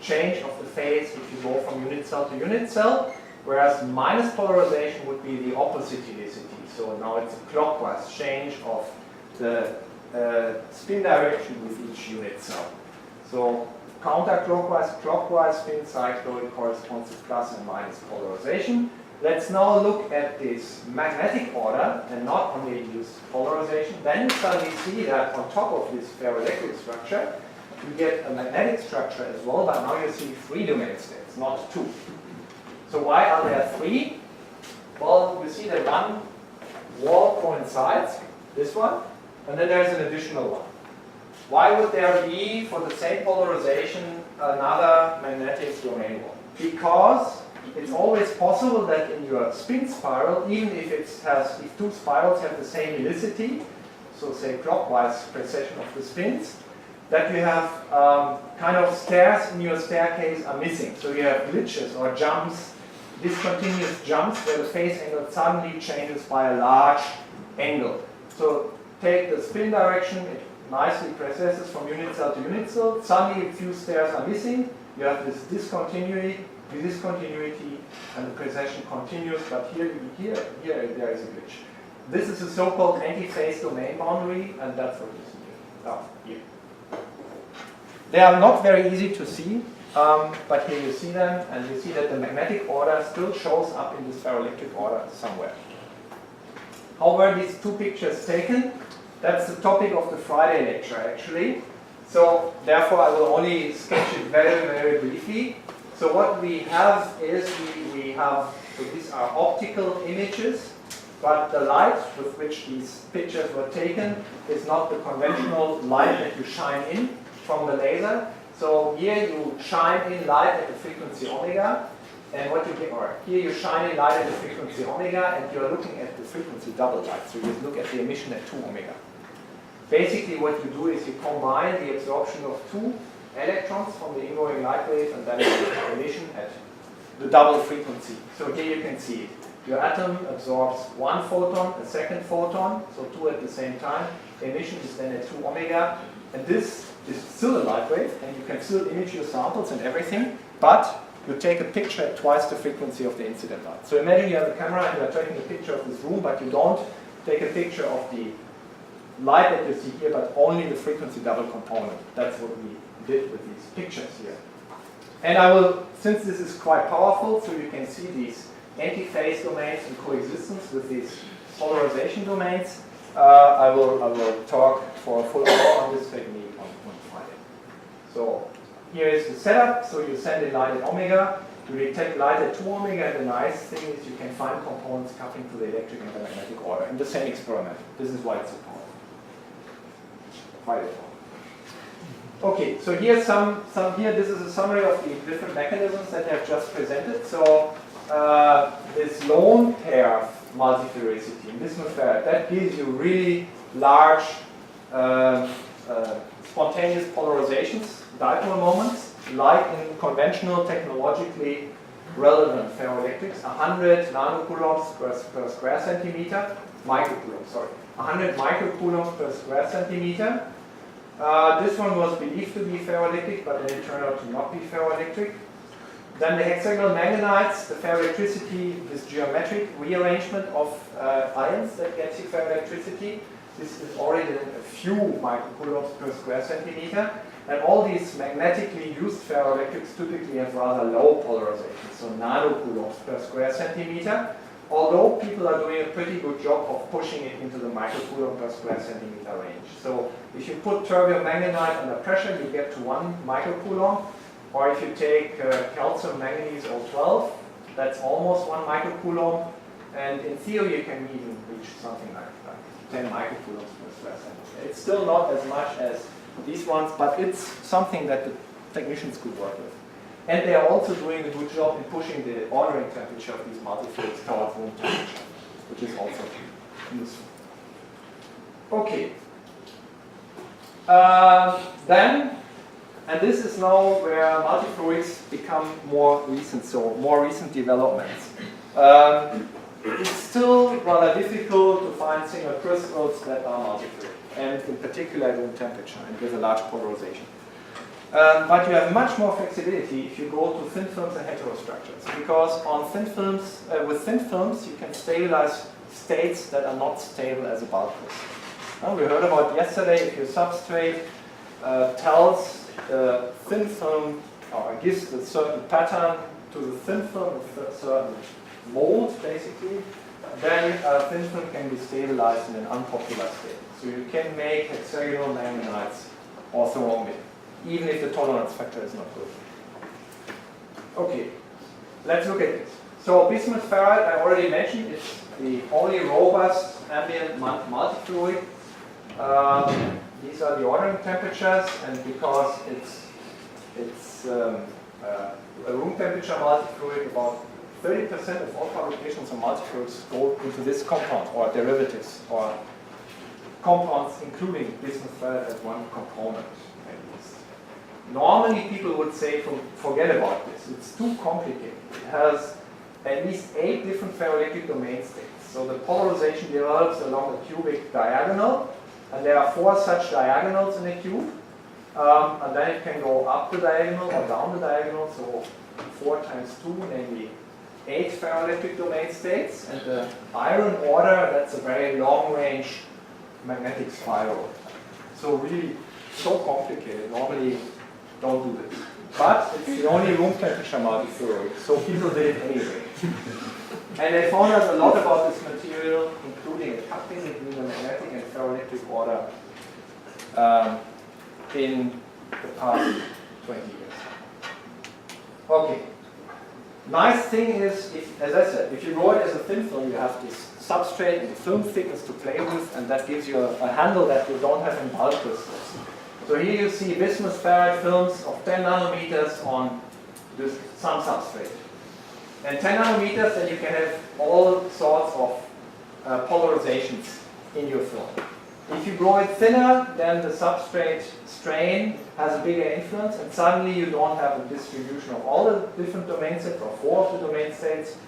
change of the phase if you go from unit cell to unit cell, whereas minus polarization would be the opposite helicity. So now it's a clockwise change of the spin direction with each unit cell. So counterclockwise, clockwise spin cycloid corresponds to plus and minus polarization. Let's now look at this magnetic order and not only use polarization. Then you suddenly see that on top of this ferroelectric structure, you get a magnetic structure as well, but now you see 3 domain states, not 2. So why are there 3? Well, you see that one wall coincides, this one, and then there's an additional one. Why would there be, for the same polarization, another magnetic domain wall? Because it's always possible that in your spin spiral, even if if 2 spirals have the same helicity, so say clockwise precession of the spins, that you have kind of stairs in your staircase are missing. So you have glitches or jumps, discontinuous jumps where the phase angle suddenly changes by a large angle. So take the spin direction, it nicely precesses from unit cell to unit cell, suddenly a few stairs are missing, you have this discontinuity, and the precession continues, but here there is a glitch. This is a so-called anti-phase domain boundary, and that's what you see here. Oh, here. They are not very easy to see, but here you see them, and you see that the magnetic order still shows up in this ferroelectric order somewhere. How were these 2 pictures taken? That's the topic of the Friday lecture, actually. So therefore I will only sketch it very, very briefly. So what we have is so these are optical images, but the light with which these pictures were taken is not the conventional light that you shine in from the laser. So here you shine in light at the frequency omega, and what you get, or here you shine in light at the frequency omega, and you are looking at the frequency double light. So you look at the emission at 2 omega. Basically what you do is you combine the absorption of 2 electrons from the ingoing light wave and then the emission at the double frequency. So here you can see it. Your atom absorbs 1 photon, a second photon, so 2 at the same time. The emission is then at 2 omega, and this is still a light wave, and you can still image your samples and everything, but you take a picture at twice the frequency of the incident light. So imagine you have a camera and you are taking a picture of this room, but you don't take a picture of the light that you see here, but only the frequency double component. That's what we did with these pictures here. And I will, since this is quite powerful, so you can see these anti-phase domains in coexistence with these polarization domains, I will talk for a full hour on this technique on Friday. So here is the setup. So you send in light at omega, you detect light at 2 omega, and the nice thing is you can find components coupling to the electric and the magnetic order in the same experiment. This is why it's so powerful. Friday. Okay, so here's this is a summary of the different mechanisms that I've just presented. So this lone pair multiferricity in bismuth ferrite, that gives you really large spontaneous polarizations, dipole moments, like in conventional technologically relevant ferroelectrics, 100 nanocoulombs per square centimeter, 100 microcoulombs per square centimeter. This one was believed to be ferroelectric, but then it turned out to not be ferroelectric. Then the hexagonal manganites, the ferroelectricity, this geometric rearrangement of ions that gets you ferroelectricity. This is already a few microcoulombs per square centimeter. And all these magnetically used ferroelectrics typically have rather low polarization, so nanocoulombs per square centimeter. Although people are doing a pretty good job of pushing it into the microcoulomb per square centimeter range. So if you put terbium manganite under pressure, you get to 1 microcoulomb. Or if you take calcium manganese O12, that's almost 1 microcoulomb. And in theory, you can even reach something like 10 microcoulombs per square centimeter. It's still not as much as these ones, but it's something that the technicians could work with. And they are also doing a good job in pushing the ordering temperature of these multifluids towards room temperature, which is also useful. Okay. Then, and this is now where multifluids become more recent, so more recent developments. It's still rather difficult to find single crystals that are multifluid, and in particular at room temperature and with a large polarization. But you have much more flexibility if you go to thin films and heterostructures, because on thin films, with thin films, you can stabilize states that are not stable as a bulk crystal. We heard about yesterday, if your substrate tells the thin film, or gives a certain pattern to the thin film, a certain mold, basically, then a thin film can be stabilized in an unpopular state. So you can make hexagonal manganites orthorhombic, even if the tolerance factor is not good. Okay, let's look at this. So bismuth ferrite, I already mentioned, it's the only robust ambient multifluid. These are the ordering temperatures, and because it's a room temperature multifluid, about 30% of all publications on multifluids go into this compound, or derivatives, or compounds including bismuth ferrite as one component. Normally people would say, forget about this, it's too complicated. It has at least 8 different ferroelectric domain states. So the polarization develops along a cubic diagonal, and there are 4 such diagonals in a cube. And then it can go up the diagonal or down the diagonal, so 4 times 2, namely 8 ferroelectric domain states. And the iron order, that's a very long-range magnetic spiral. So really so complicated. Normally don't do this. But it's the only room temperature multifluid, so people did it anyway. And they found out a lot about this material, including a coupling between the magnetic and ferroelectric order in the past 20 years. Okay. Nice thing is, as I said, if you grow it as a thin film, you have this substrate and the film thickness to play with, and that gives you a handle that you don't have in bulk crystals. So here you see bismuth ferrite films of 10 nanometers on some substrate. And 10 nanometers, then you can have all sorts of polarizations in your film. If you grow it thinner, then the substrate strain has a bigger influence, and suddenly you don't have a distribution of all the different domain states, or 4 of the domain states,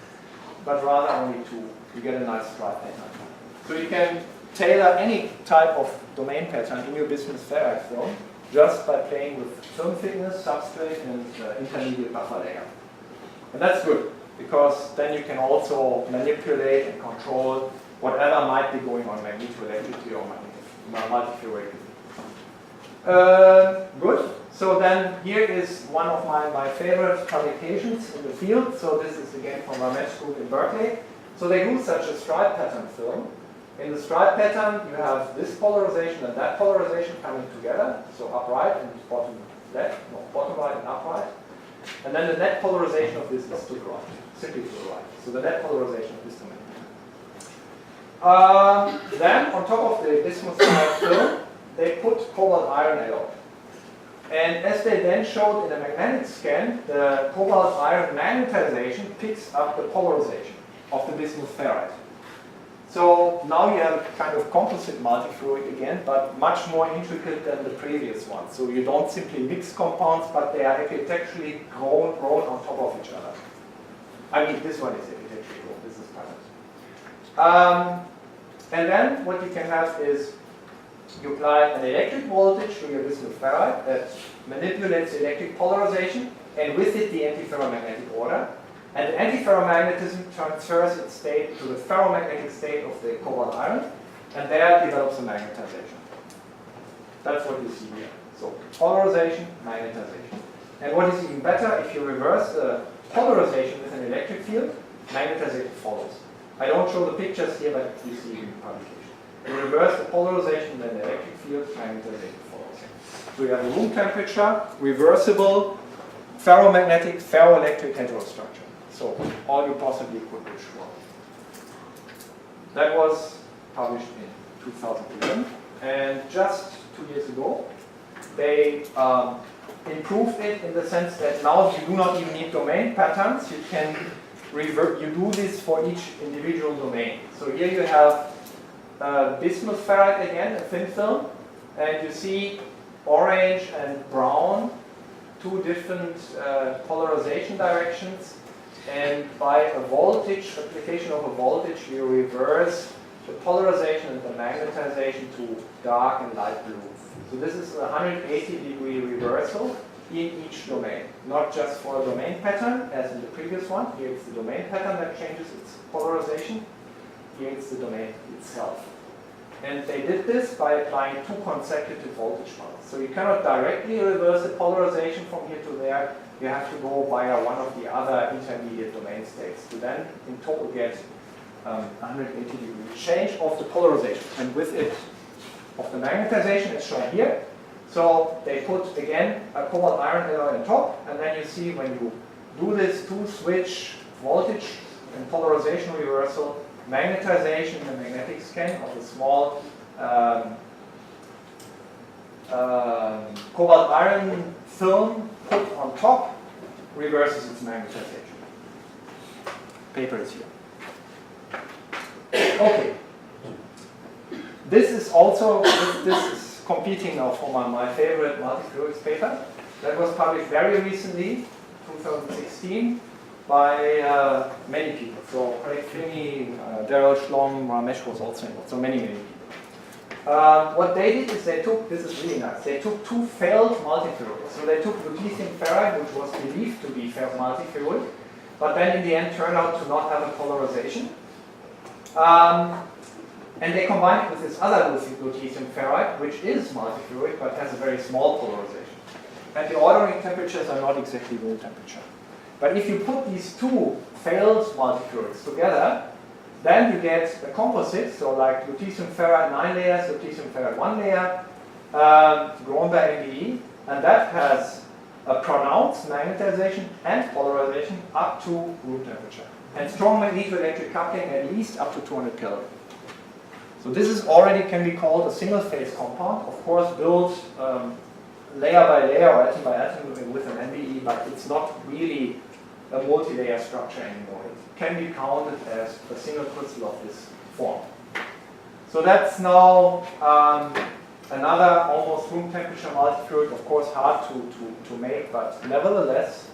but rather only 2. You get a nice stripe pattern. So you can tailor any type of domain pattern in your bismuth ferrite film just by playing with film thickness, substrate, and intermediate buffer layer. And that's good, because then you can also manipulate and control whatever might be going on magnetoelectricity or multifluoricity. Good. So then here is one of my favorite publications in the field. So this is again from Ramesh group in Berkeley. So they do such a stripe pattern film. In the stripe pattern, you have this polarization and that polarization coming together. So upright and bottom left, no, bottom right and upright. And then the net polarization of this is to the right, simply to the right. So the net polarization of this domain. Then, on top of the bismuth ferrite film, they put cobalt iron alloy. And as they then showed in a magnetic scan, the cobalt iron magnetization picks up the polarization of the bismuth ferrite. So now you have a kind of composite multifluid again, but much more intricate than the previous one. So you don't simply mix compounds, but they are architecturally grown on top of each other. I mean, this one is architecturally grown, this is current. And then what you can have is you apply an electric voltage to your bismuth ferrite that manipulates the electric polarization, and with it the antiferromagnetic order. And the antiferromagnetism transfers its state to the ferromagnetic state of the cobalt iron, and there develops a magnetization. That's what you see here. So polarization, magnetization. And what is even better, if you reverse the polarization with an electric field, magnetization follows. I don't show the pictures here, but you see in the publication. You reverse the polarization, then the electric field, magnetization follows. So you have a room temperature, reversible, ferromagnetic, ferroelectric heterostructure. So all you possibly could wish for. That was published in 2011. And just 2 years ago, they improved it in the sense that now you do not even need domain patterns. You can you do this for each individual domain. So here you have bismuth ferrite again, a thin film, and you see orange and brown, two different polarization directions, and by a voltage, application of a voltage, you reverse the polarization and the magnetization to dark and light blue. So this is a 180-degree reversal in each domain, not just for a domain pattern as in the previous one. Here it's the domain pattern that changes its polarization. Here it's the domain itself. And they did this by applying two consecutive voltage models. So you cannot directly reverse the polarization from here to there. You have to go via one of the other intermediate domain states to then in total get 180-degree change of the polarization. And with it, of the magnetization is shown here. So they put, again, a cobalt iron alloy on top, and then you see when you do this two-switch voltage and polarization reversal, magnetization in the magnetic scan of the small cobalt iron film put on top reverses its magnetization. Paper is here. Okay. This is also, this is competing now for my favorite multiferroics paper. That was published very recently, 2016, by many people. So Craig Finney, Daryl Schlom, Ramesh was also involved, so many people. What they did is they took, this is really nice, they took two failed multiferroics. So they took lutetium ferrite, which was believed to be multiferroic, but then in the end turned out to not have a polarization. And they combined it with this other lutetium ferrite, which is multiferroic but has a very small polarization. And the ordering temperatures are not exactly room temperature. But if you put these two failed multiferroics together, then you get a composite, so like lutetium ferrite 9 layers, lutetium ferrite 1 layer, grown by MBE, and that has a pronounced magnetization and polarization up to room temperature. And strong magnetoelectric coupling at least up to 200 Kelvin. So this is already can be called a single-phase compound, of course built layer by layer or atom by atom with an MBE, but it's not really a multi-layer structure anymore. It can be counted as a single crystal of this form. So that's now another almost room temperature multiferroic, of course hard to make, but nevertheless,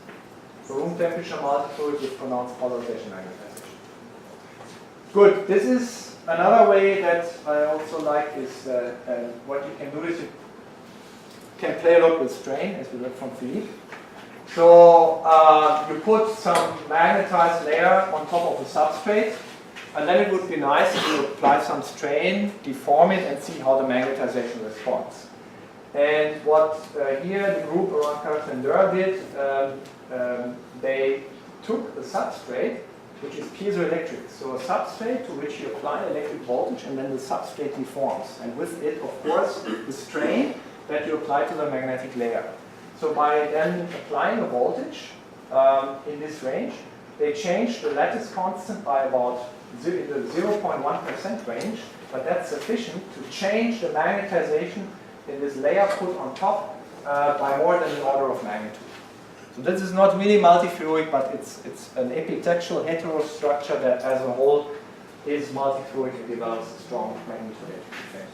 room temperature multiferroic with pronounced polarization magnetization. Good, this is another way that I also like is what you can do is you can play a lot with strain, as we learned from Philippe. So you put some magnetized layer on top of the substrate, and then it would be nice if you apply some strain, deform it, and see how the magnetization responds. And what here the group around Carlos and Durr did, they took the substrate, which is piezoelectric. So a substrate to which you apply electric voltage and then the substrate deforms. And with it, of course, the strain that you apply to the magnetic layer. So by then applying a voltage in this range, they change the lattice constant by about in the 0.1% range, but that's sufficient to change the magnetization in this layer put on top by more than an order of magnitude. So this is not really multiferroic, but it's an epitextual heterostructure that as a whole is multiferroic and develops a strong magnetoelectric effect.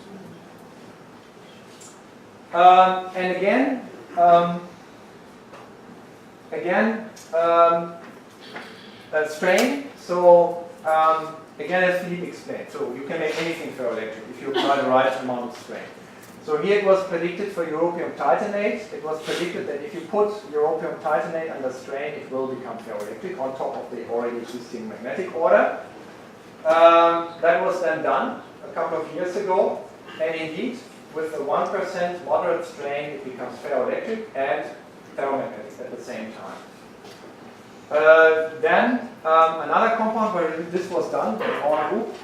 And again, strain. So again, as Philippe explained, so you can make anything ferroelectric if you apply the right amount of strain. So here it was predicted for europium titanate. It was predicted that if you put europium titanate under strain, it will become ferroelectric on top of the already existing magnetic order. That was then done a couple of years ago, and indeed, with a 1% moderate strain, it becomes ferroelectric and ferromagnetic at the same time. Then another compound where this was done by our group,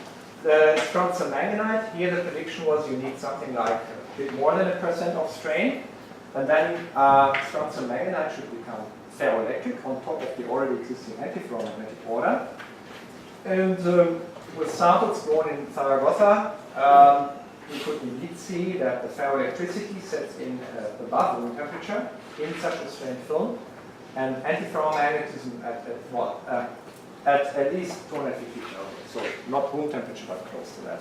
the strontium manganite. Here the prediction was you need something like a bit more than 1% of strain, and then strontium manganite should become ferroelectric on top of the already existing antiferromagnetic order. And with samples grown in Zaragoza, we could indeed see that the ferroelectricity sets in above room temperature in such a strained film, and antiferromagnetism at least 250 Kelvin, so not room temperature but close to that.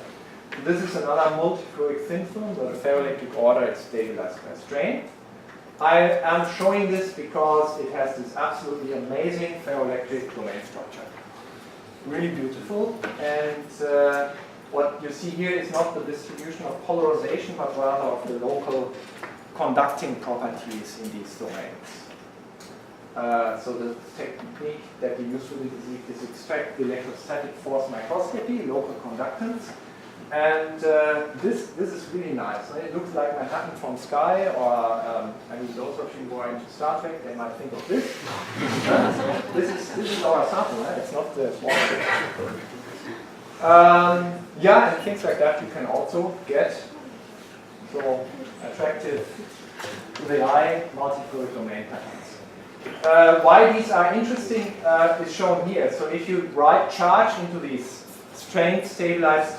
This is another multiferroic thin film where the ferroelectric order is stabilized by strain. I am showing this because it has this absolutely amazing ferroelectric domain structure. Really beautiful, and what you see here is not the distribution of polarization, but rather of the local conducting properties in these domains. So the technique that we use for this is extract the electrostatic force microscopy, local conductance. And this is really nice. It looks like Manhattan from sky, or I mean, those of you who are into Star Trek, they might think of this. This is our sample, right? It's not the small one. Yeah, and things like that you can also get. So attractive to the eye, multiple domain patterns. Why these are interesting is shown here. So if you write charge into these strained, stabilized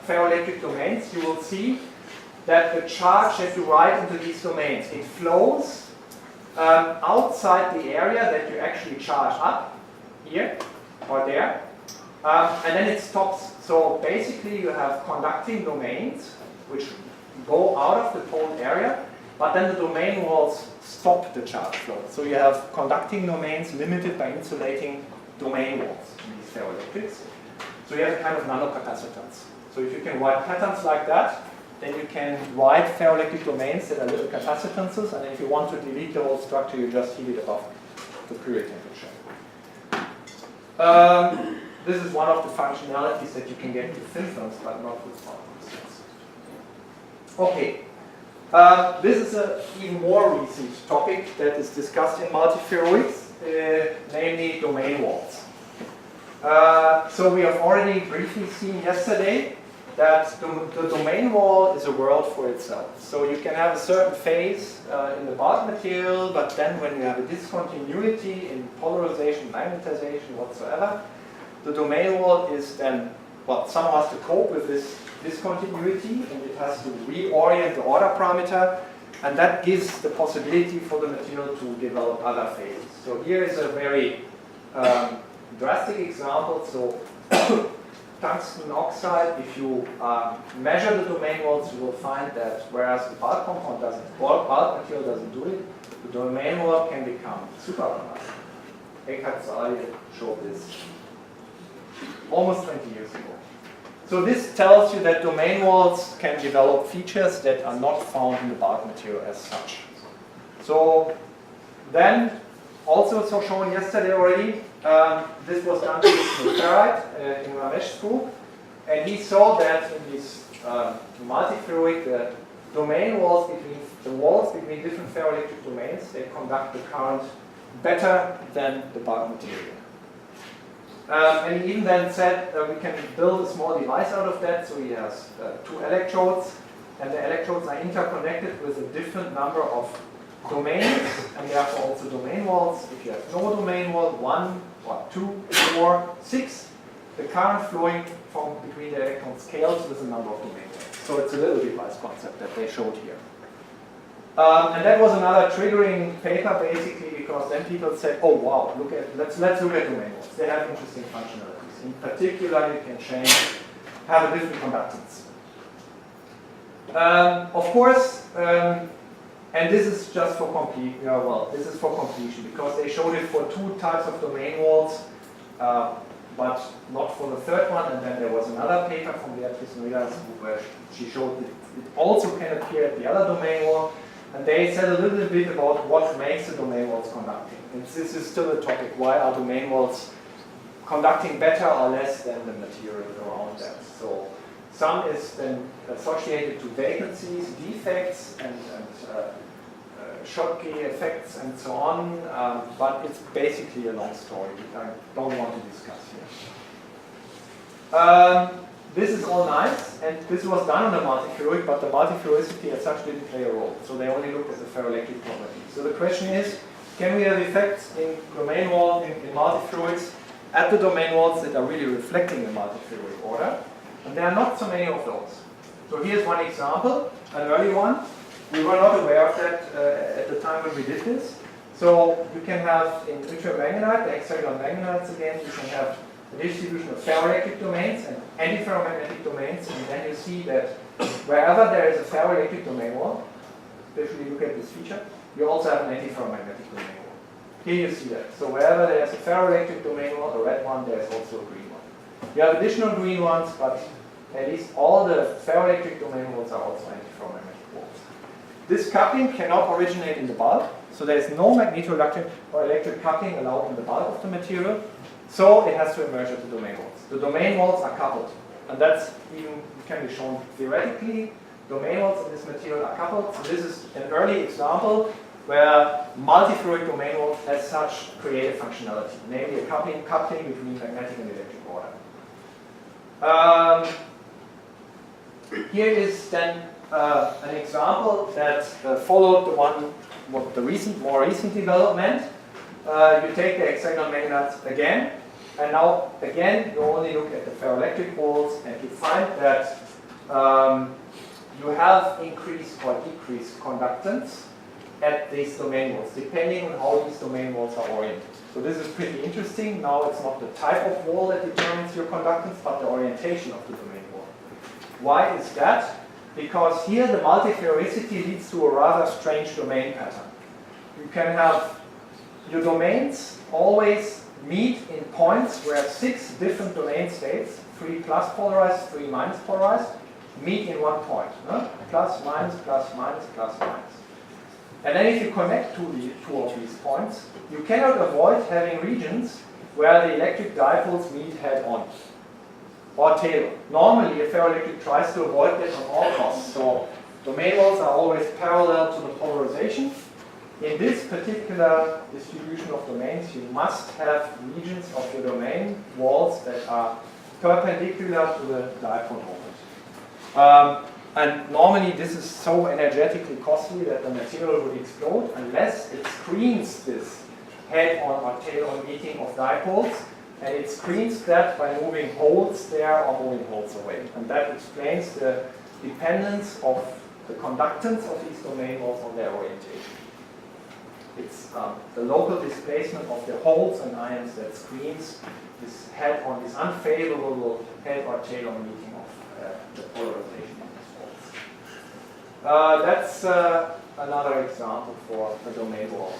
ferroelectric domains, you will see that the charge that you write into these domains, it flows outside the area that you actually charge up, here or there, and then it stops. So basically you have conducting domains which go out of the total area, but then the domain walls stop the charge flow. So you have conducting domains limited by insulating domain walls in these ferroelectrics. So you have a kind of nanocapacitance. So if you can write patterns like that, then you can write ferroelectric domains that are little capacitances, and if you want to delete the whole structure, you just heat it above the period temperature. This is one of the functionalities that you can get with thin films, but not with small films. Okay. This is an even more recent topic that is discussed in multiferroics, namely domain walls. So we have already briefly seen yesterday that the domain wall is a world for itself. So you can have a certain phase in the bulk material, but then when you have a discontinuity in polarization, magnetization, whatsoever, the domain wall is then, well, somehow has to cope with this discontinuity, and it has to reorient the order parameter, and that gives the possibility for the material to develop other phases. So here is a very drastic example. So tungsten oxide, if you measure the domain walls, you will find that whereas the bulk compound doesn't, bulk material doesn't do it, the domain wall can become superconducting. Eckhard Salie showed this almost 20 years ago. So this tells you that domain walls can develop features that are not found in the bulk material as such. So then, also so shown yesterday already, this was done with ferrite in Ramesh's group, and he saw that in this multiferroic, the domain walls between different ferroelectric domains, they conduct the current better than the bulk material. And he even then said we can build a small device out of that. So he has two electrodes, and the electrodes are interconnected with a different number of domains, and therefore also domain walls. If you have no domain wall, 1 or 2, 4, 6, the current flowing from between the electrons scales with the number of domain walls. So it's a little device concept that they showed here. And that was another triggering paper, basically, because then people said, "Oh wow, let's look at domain walls. They have interesting functionalities. In particular, you can have a different conductance." Of course, and this is just for this is for completion, because they showed it for 2 types of domain walls, but not for the third one. And then there was another paper from Beatrice Noyes where she showed that it also can appear at the other domain wall. And they said a little bit about what makes the domain walls conducting. And this is still a topic. Why are domain walls conducting better or less than the material around them? So some is then associated to vacancies, defects, and Schottky effects, and so on. But it's basically a long story, which I don't want to discuss here. This is all nice, and this was done on the multiferroic, but the multiferroicity as such didn't play a role. So they only looked at the ferroelectric properties. So the question is, can we have effects in domain wall in multiferroics at the domain walls that are really reflecting the multiferroic order. And there are not so many of those. So here's one example, an early one. We were not aware of that at the time when we did this. So you can have in yttrium-manganite, the hexagonal manganites again, you can have a distribution of ferroelectric domains and antiferromagnetic domains, and then you see that wherever there is a ferroelectric domain wall, especially look at this feature, you also have an antiferromagnetic domain wall. Here you see that. So wherever there is a ferroelectric domain wall, a red one, there is also a green one. You have additional green ones, but at least all the ferroelectric domain walls are also antiferromagnetic walls. This coupling cannot originate in the bulk, so there is no magnetoelectric or electric coupling allowed in the bulk of the material, so it has to emerge at the domain walls. The domain walls are coupled, and that's even can be shown theoretically. Domain walls in this material are coupled, so this is an early example where multiferroic domain walls has such creative functionality, namely a coupling between magnetic and electric order. Here is then an example that followed the one, more recent development. You take the hexagonal manganites again, and now again you only look at the ferroelectric walls, and you find that you have increased or decreased conductance at these domain walls, depending on how these domain walls are oriented. So this is pretty interesting. Now it's not the type of wall that determines your conductance, but the orientation of the domain wall. Why is that? Because here the multiferricity leads to a rather strange domain pattern. You can have your domains always meet in points where 6 different domain states, 3 plus polarized, 3 minus polarized, meet in one point. Plus, minus, plus, minus, plus, minus. And then if you connect two of these points, you cannot avoid having regions where the electric dipoles meet head-on or tail. Normally, a ferroelectric tries to avoid that on all costs. So domain walls are always parallel to the polarization. In this particular distribution of domains, you must have regions of your domain walls that are perpendicular to the dipole moment. And normally this is so energetically costly that the material would explode unless it screens this head-on or tail-on meeting of dipoles, and it screens that by moving holes there or moving holes away. And that explains the dependence of the conductance of these domain walls on their orientation. It's the local displacement of the holes and ions that screens this head-on, this unfavorable head or tail-on meeting of the polarization. That's another example for a domain wall.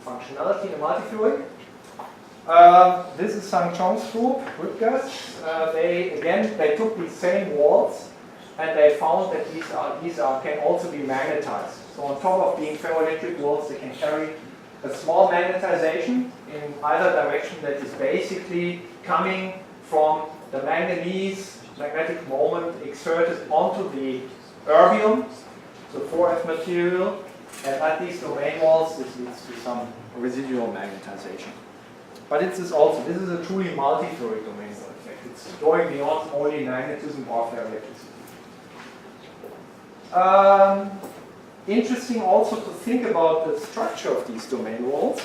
Functionality in a multiferroic. This is Sang Chong's group, Rutgers. They took these same walls and they found that these can also be magnetized. So on top of being ferroelectric walls, they can carry a small magnetization in either direction that is basically coming from the manganese magnetic moment exerted onto the erbium, so 4F material, and at these domain walls this leads to some residual magnetization. But this is a truly multiferroic domain wall effect. It's going beyond only magnetism or ferroelectricity. Interesting also to think about the structure of these domain walls.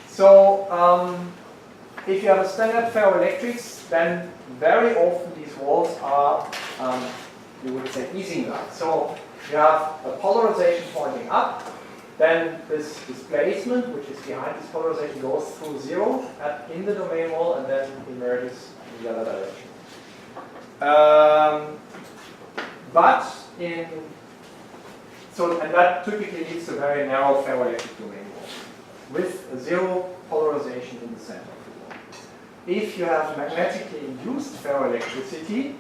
So if you have a standard ferroelectrics, then very often these walls are you would say Ising-like. So you have a polarization pointing up, then this displacement, which is behind this polarization, goes through 0 in the domain wall and then emerges in the other direction. And that typically leads to very narrow ferroelectric domain walls with a 0 polarization in the center of the wall. If you have magnetically induced ferroelectricity,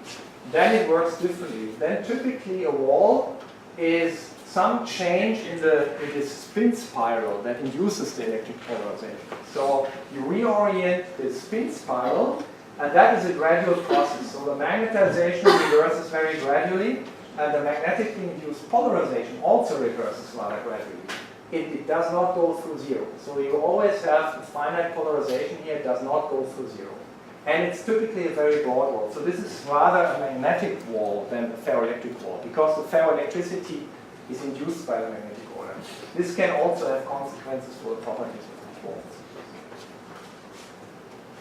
then it works differently. Then typically a wall is some change in this spin spiral that induces the electric polarization. So you reorient this spin spiral, and that is a gradual process. So the magnetization reverses very gradually, and the magnetically induced polarization also reverses rather gradually. It does not go through 0. So you always have a finite polarization here, it does not go through 0. And it's typically a very broad wall. So this is rather a magnetic wall than a ferroelectric wall, because the ferroelectricity is induced by the magnetic order. This can also have consequences for the properties of these walls.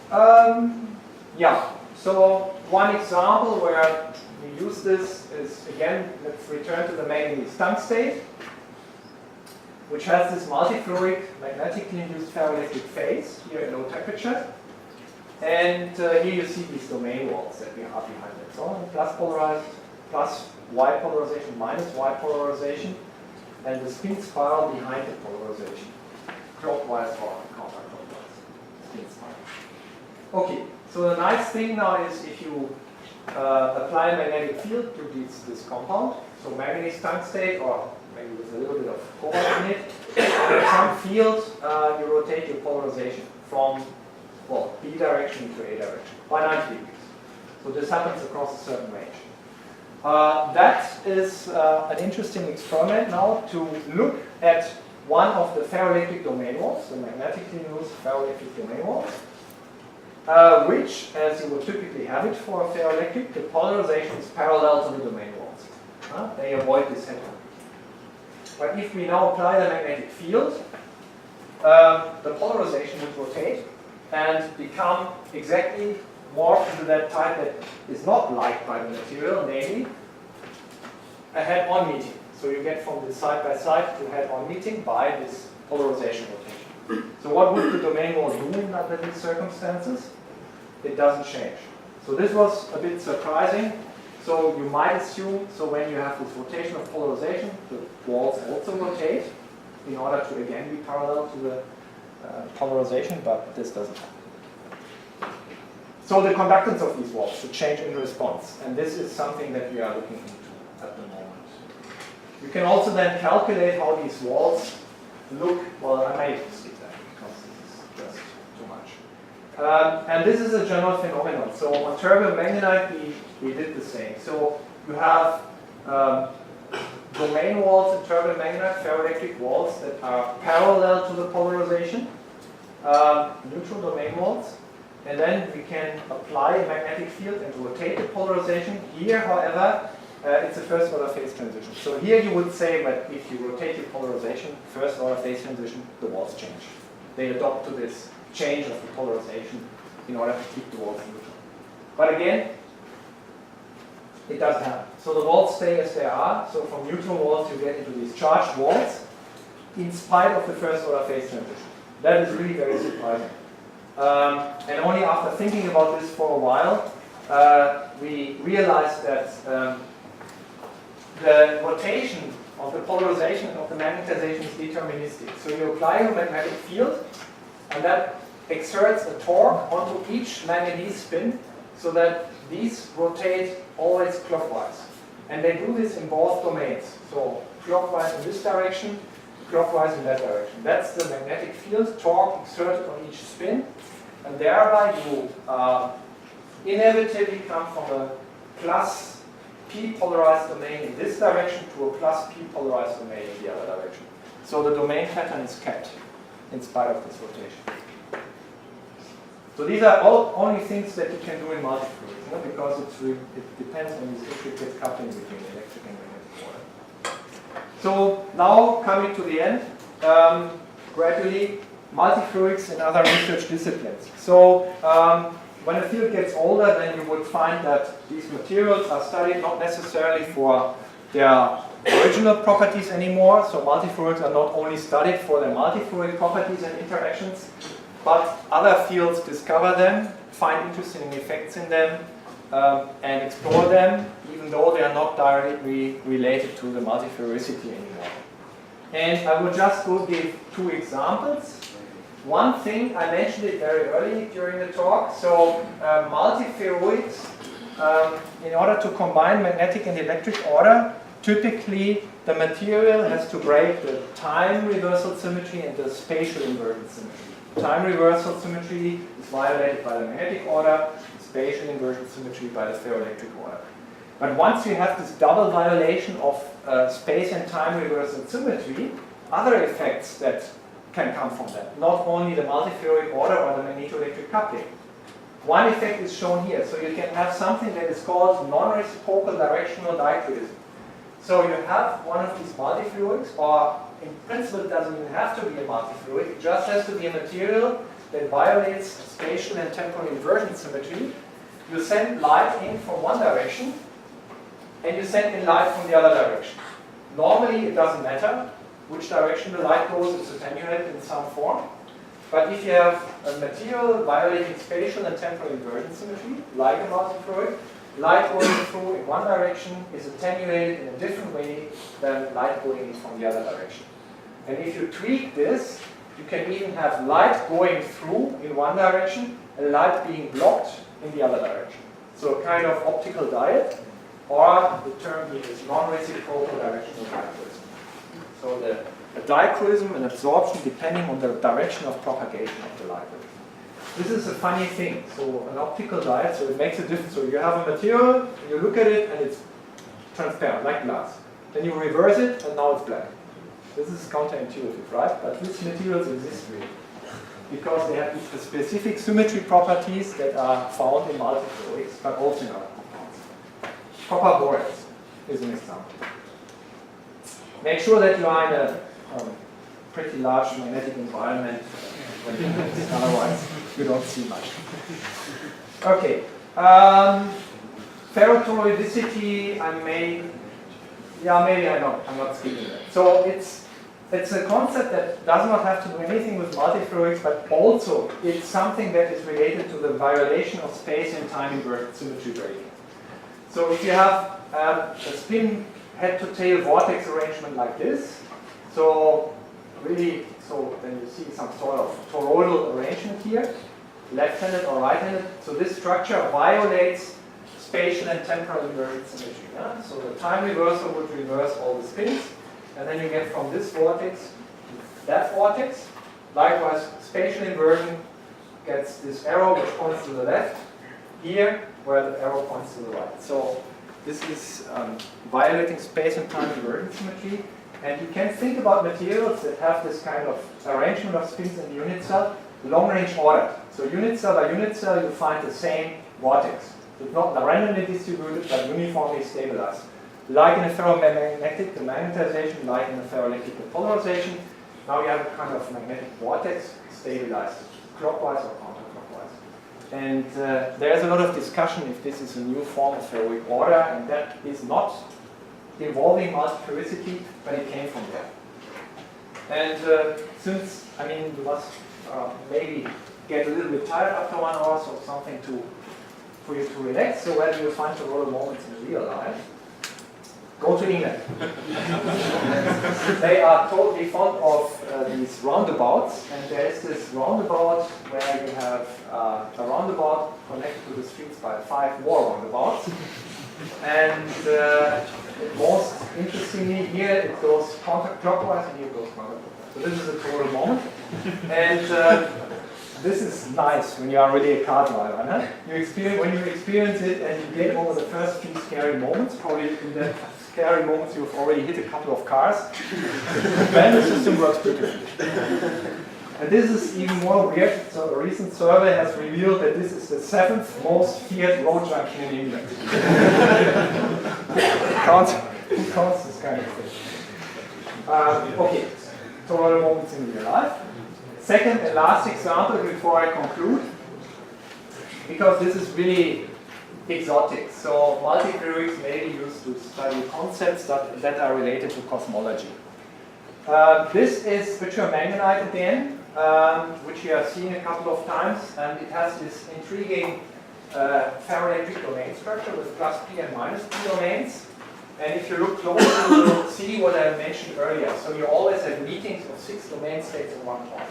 Yeah, so one example where we use this is, again, let's return to the manganese tungstate, which has this multiferroic magnetically induced ferroelectric phase here at low temperature. And here you see these domain walls that we have behind it. So plus polarized, plus Y polarization, minus Y polarization, and the spin spiral behind the polarization, clockwise or counterclockwise spin spiral. Okay, so the nice thing now is if you apply a magnetic field to this compound, so manganese tungstate, or maybe with a little bit of cobalt in it, and at some field you rotate your polarization from, well, B direction to A direction by 90 degrees. So this happens across a certain range. That is an interesting experiment now to look at one of the ferroelectric domain walls, the magnetically induced ferroelectric domain walls, which, as you would typically have it for a ferroelectric, the polarization is parallel to the domain walls. They avoid this head-on. But if we now apply the magnetic field, the polarization would rotate and become exactly morphed into that type that is not liked by the material, namely a head-on meeting. So you get from this side-by-side to head-on meeting by this polarization rotation. So what would the domain wall do under these circumstances? It doesn't change. So this was a bit surprising. So you might assume, so when you have this rotation of polarization, the walls also rotate in order to again be parallel to the polarization, but this doesn't happen. So the conductance of these walls should change in response, and this is something that we are looking into at the moment. You can also then calculate how these walls look. Well, I may skip that because this is just too much. And this is a general phenomenon. So on turbomanganite, we did the same. So you have domain walls in turbomanganite, ferroelectric walls that are parallel to the polarization, neutral domain walls. And then we can apply a magnetic field and rotate the polarization. Here, however, it's a first order phase transition. So here you would say that if you rotate your polarization, first order phase transition, the walls change. They adopt to this change of the polarization in order to keep the walls neutral. But again, it doesn't happen. So the walls stay as they are. So from neutral walls you get into these charged walls in spite of the first order phase transition. That is really very surprising. And only after thinking about this for a while, we realized that the rotation of the polarization of the magnetization is deterministic. So you apply a magnetic field, and that exerts a torque onto each manganese spin so that these rotate always clockwise. And they do this in both domains. So clockwise in this direction, clockwise in that direction. That's the magnetic field torque exerted on each spin. And thereby you inevitably come from a plus P polarized domain in this direction to a plus P polarized domain in the other direction. So the domain pattern is kept in spite of this rotation. So these are all only things that you can do in multiferroics, because it depends on this intricate coupling between electric and magnetic order. So now coming to the end, gradually multiferroics and other research disciplines. So when a field gets older, then you would find that these materials are studied not necessarily for their original properties anymore. So multiferroics are not only studied for their multiferroic properties and interactions, but other fields discover them, find interesting effects in them, and explore them, even though they are not directly related to the multiferricity anymore. And I will just go give two examples. One thing, I mentioned it very early during the talk, so multiferroics, in order to combine magnetic and electric order, typically the material has to break the time reversal symmetry and the spatial inversion symmetry. Time reversal symmetry is violated by the magnetic order, spatial inversion symmetry by the ferroelectric order. But once you have this double violation of space and time reversal symmetry, other effects that can come from that, not only the multiferroic order or the magnetoelectric coupling. One effect is shown here. So you can have something that is called non-reciprocal directional dichroism. So you have one of these multiferroics, or in principle it doesn't even have to be a multiferroic, it just has to be a material that violates spatial and temporal inversion symmetry, you send light in from one direction and you send in light from the other direction. Normally it doesn't matter which direction the light goes, it's attenuated in some form. But if you have a material violating spatial and temporal inversion symmetry, like a multiferroic, light going through in one direction is attenuated in a different way than light going in from the other direction. And if you tweak this, you can even have light going through in one direction and light being blocked in the other direction. So a kind of optical diode, or the term here is non-reciprocal directional dichroism. So a dichroism and absorption depending on the direction of propagation of the light wave. This is a funny thing. So an optical diode, so it makes a difference. So you have a material, and you look at it, and it's transparent, like glass. Then you reverse it, and now it's black. This is counterintuitive, right? But these materials exist really, because they have these specific symmetry properties that are found in multiferroics, but also in other compounds. Copper borax is an example. Make sure that you are in a pretty large magnetic environment, otherwise you don't see much. Okay, ferrotoroidicity, maybe I'm not skipping that. So it's a concept that does not have to do anything with multiferroics, but also it's something that is related to the violation of space and time inverted symmetry gradient. So if you have a spin head-to-tail vortex arrangement like this, so then you see some sort of toroidal arrangement here, left-handed or right-handed. So this structure violates spatial and temporal inversion symmetry. Yeah? So the time reversal would reverse all the spins, and then you get from this vortex to that vortex. Likewise, spatial inversion gets this arrow which points to the left, here where the arrow points to the right. So this is violating space and time inversion symmetry. And you can think about materials that have this kind of arrangement of spins in the unit cell, long-range order. So unit cell by unit cell, you find the same vortex. It's not randomly distributed, but uniformly stabilized. Like in a ferromagnetic, the magnetization, like in a ferroelectric, the polarization. Now you have a kind of magnetic vortex stabilized, clockwise or counterclockwise. And there's a lot of discussion if this is a new form of ferroic order, and that is not involving multiferricity, but it came from there. And since, you must maybe get a little bit tired after 1 hour, so something for you to relax. So where do you find the roller moments in real life? Go to England. They are totally fond of these roundabouts, and there is this roundabout where you have a roundabout connected to the streets by 5 more roundabouts. And most interestingly, here it goes counterclockwise and here it goes counterclockwise. So this is a total moment. And this is nice when you are really a car driver. Huh? When you experience it and you get over the first few scary moments, probably in the scary moments you've already hit a couple of cars, then the system works beautifully. And this is even more weird. So a recent survey has revealed that this is the 7th most feared road junction in England. Who counts this kind of thing? Okay, total moments in real life. Second and last example before I conclude, because this is really exotic. So multiferroics may be used to study concepts that are related to cosmology. This is bitumenite again, which you have seen a couple of times, and it has this intriguing ferroelectric domain structure with plus p and minus p domains. And if you look closely, you will see what I mentioned earlier. So you always have meetings of 6 domain states in one point.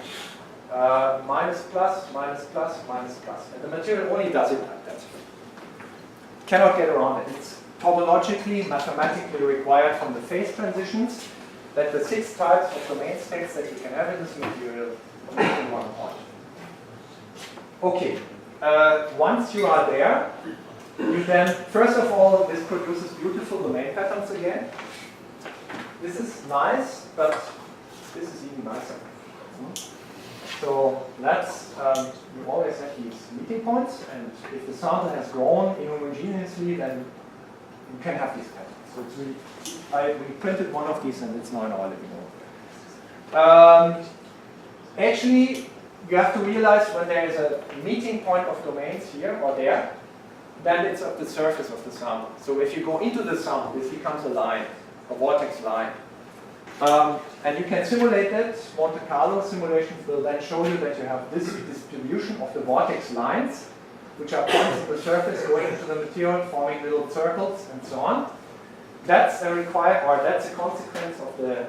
Minus plus, minus plus, minus plus. And the material only does it like that. Cannot get around it. It's topologically, mathematically required from the phase transitions that the 6 types of domain states that you can have in this material meet in one point. Okay, once you are there, you then, first of all, this produces beautiful domain patterns again. This is nice, but this is even nicer. So that's, you always have these meeting points, and if the sample has grown inhomogeneously, then you can have these patterns. So it's really, we printed one of these, and it's now in our living room. Actually, you have to realize when there is a meeting point of domains here or there, then it's at the surface of the sample. So if you go into the sample, this becomes a line, a vortex line. And you can simulate that. Monte Carlo simulations will then show you that you have this distribution of the vortex lines, which are points on the surface going into the material, forming little circles, and so on. That's a that's a consequence of the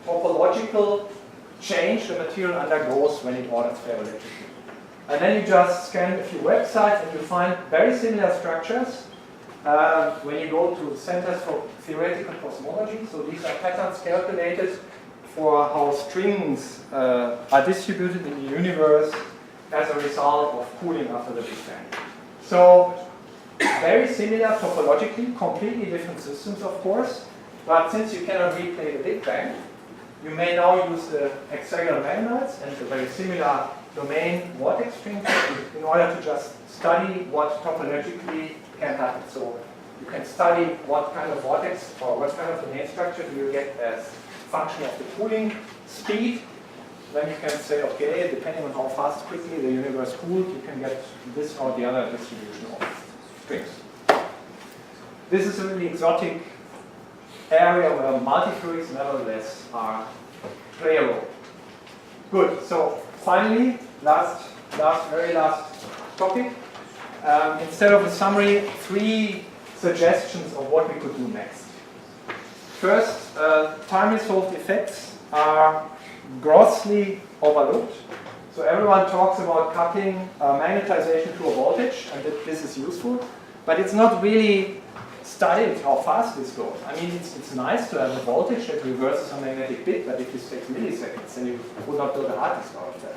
topological change the material undergoes when it orders ferroelectrically. And then you just scan a few websites and you find very similar structures when you go to centers for theoretical cosmology. So these are patterns calculated for how strings are distributed in the universe as a result of cooling after the Big Bang. So very similar topologically, completely different systems, of course. But since you cannot replay the Big Bang, you may now use the hexagonal magnets and the very similar domain vortex string in order to just study what topologically can happen. So you can study what kind of vortex or what kind of domain structure do you get as function of the cooling speed. Then you can say, okay, depending on how fast, quickly the universe cooled, you can get this or the other distribution of strings. This is a really exotic area where multiferroics nevertheless play a role. Good. So finally, very last topic. Instead of a summary, 3 suggestions of what we could do next. First, time-resolved effects are grossly overlooked. So everyone talks about coupling magnetization to a voltage, and that this is useful, but it's not really studied how fast this goes. I mean, it's nice to have a voltage that reverses a magnetic bit, but if this takes milliseconds, then you would not build a hard disk out of that.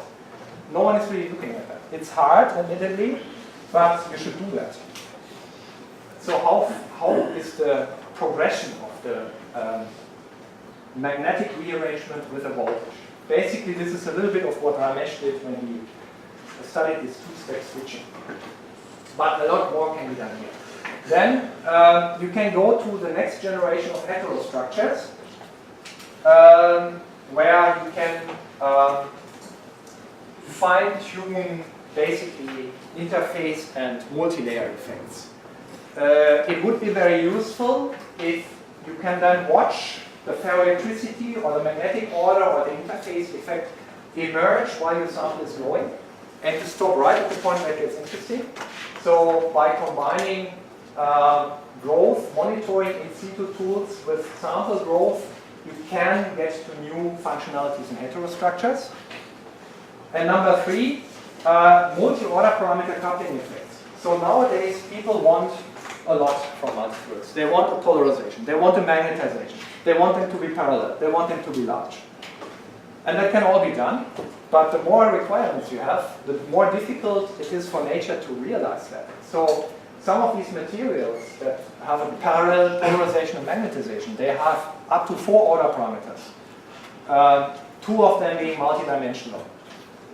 No one is really looking at that. It's hard, admittedly, but you should do that. So how is the progression of the magnetic rearrangement with a voltage? Basically, this is a little bit of what Ramesh did when he studied this two-step switching. But a lot more can be done here. Then you can go to the next generation of heterostructures, where you can fine-tune basically interface and multi-layer effects. It would be very useful if you can then watch the ferroelectricity or the magnetic order or the interface effect emerge while your sample is going, and to stop right at the point where it gets interesting. So by combining growth monitoring in situ tools with sample growth, you can get to new functionalities in heterostructures. And number 3, multi-order parameter coupling effects. So nowadays people want a lot from multiferroics. They want a polarization, they want a magnetization, they want them to be parallel, they want them to be large. And that can all be done, but the more requirements you have, the more difficult it is for nature to realize that. So some of these materials that have a parallel polarization and magnetization, they have up to 4 order parameters, 2 of them being multidimensional.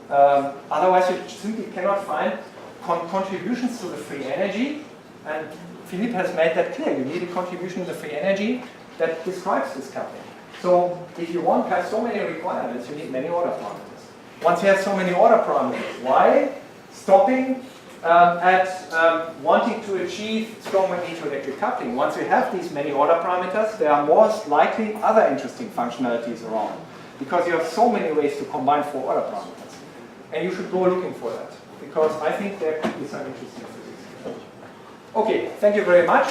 Otherwise you simply cannot find contributions to the free energy, and Philippe has made that clear. You need a contribution to the free energy that describes this coupling. So if you want to have so many requirements, you need many order parameters. Once you have so many order parameters, why stopping at wanting to achieve strong magnetoelectric coupling? Once you have these many order parameters, there are most likely other interesting functionalities around, because you have so many ways to combine 4 order parameters. And you should go looking for that, because I think there could be some interesting physics. Okay, thank you very much.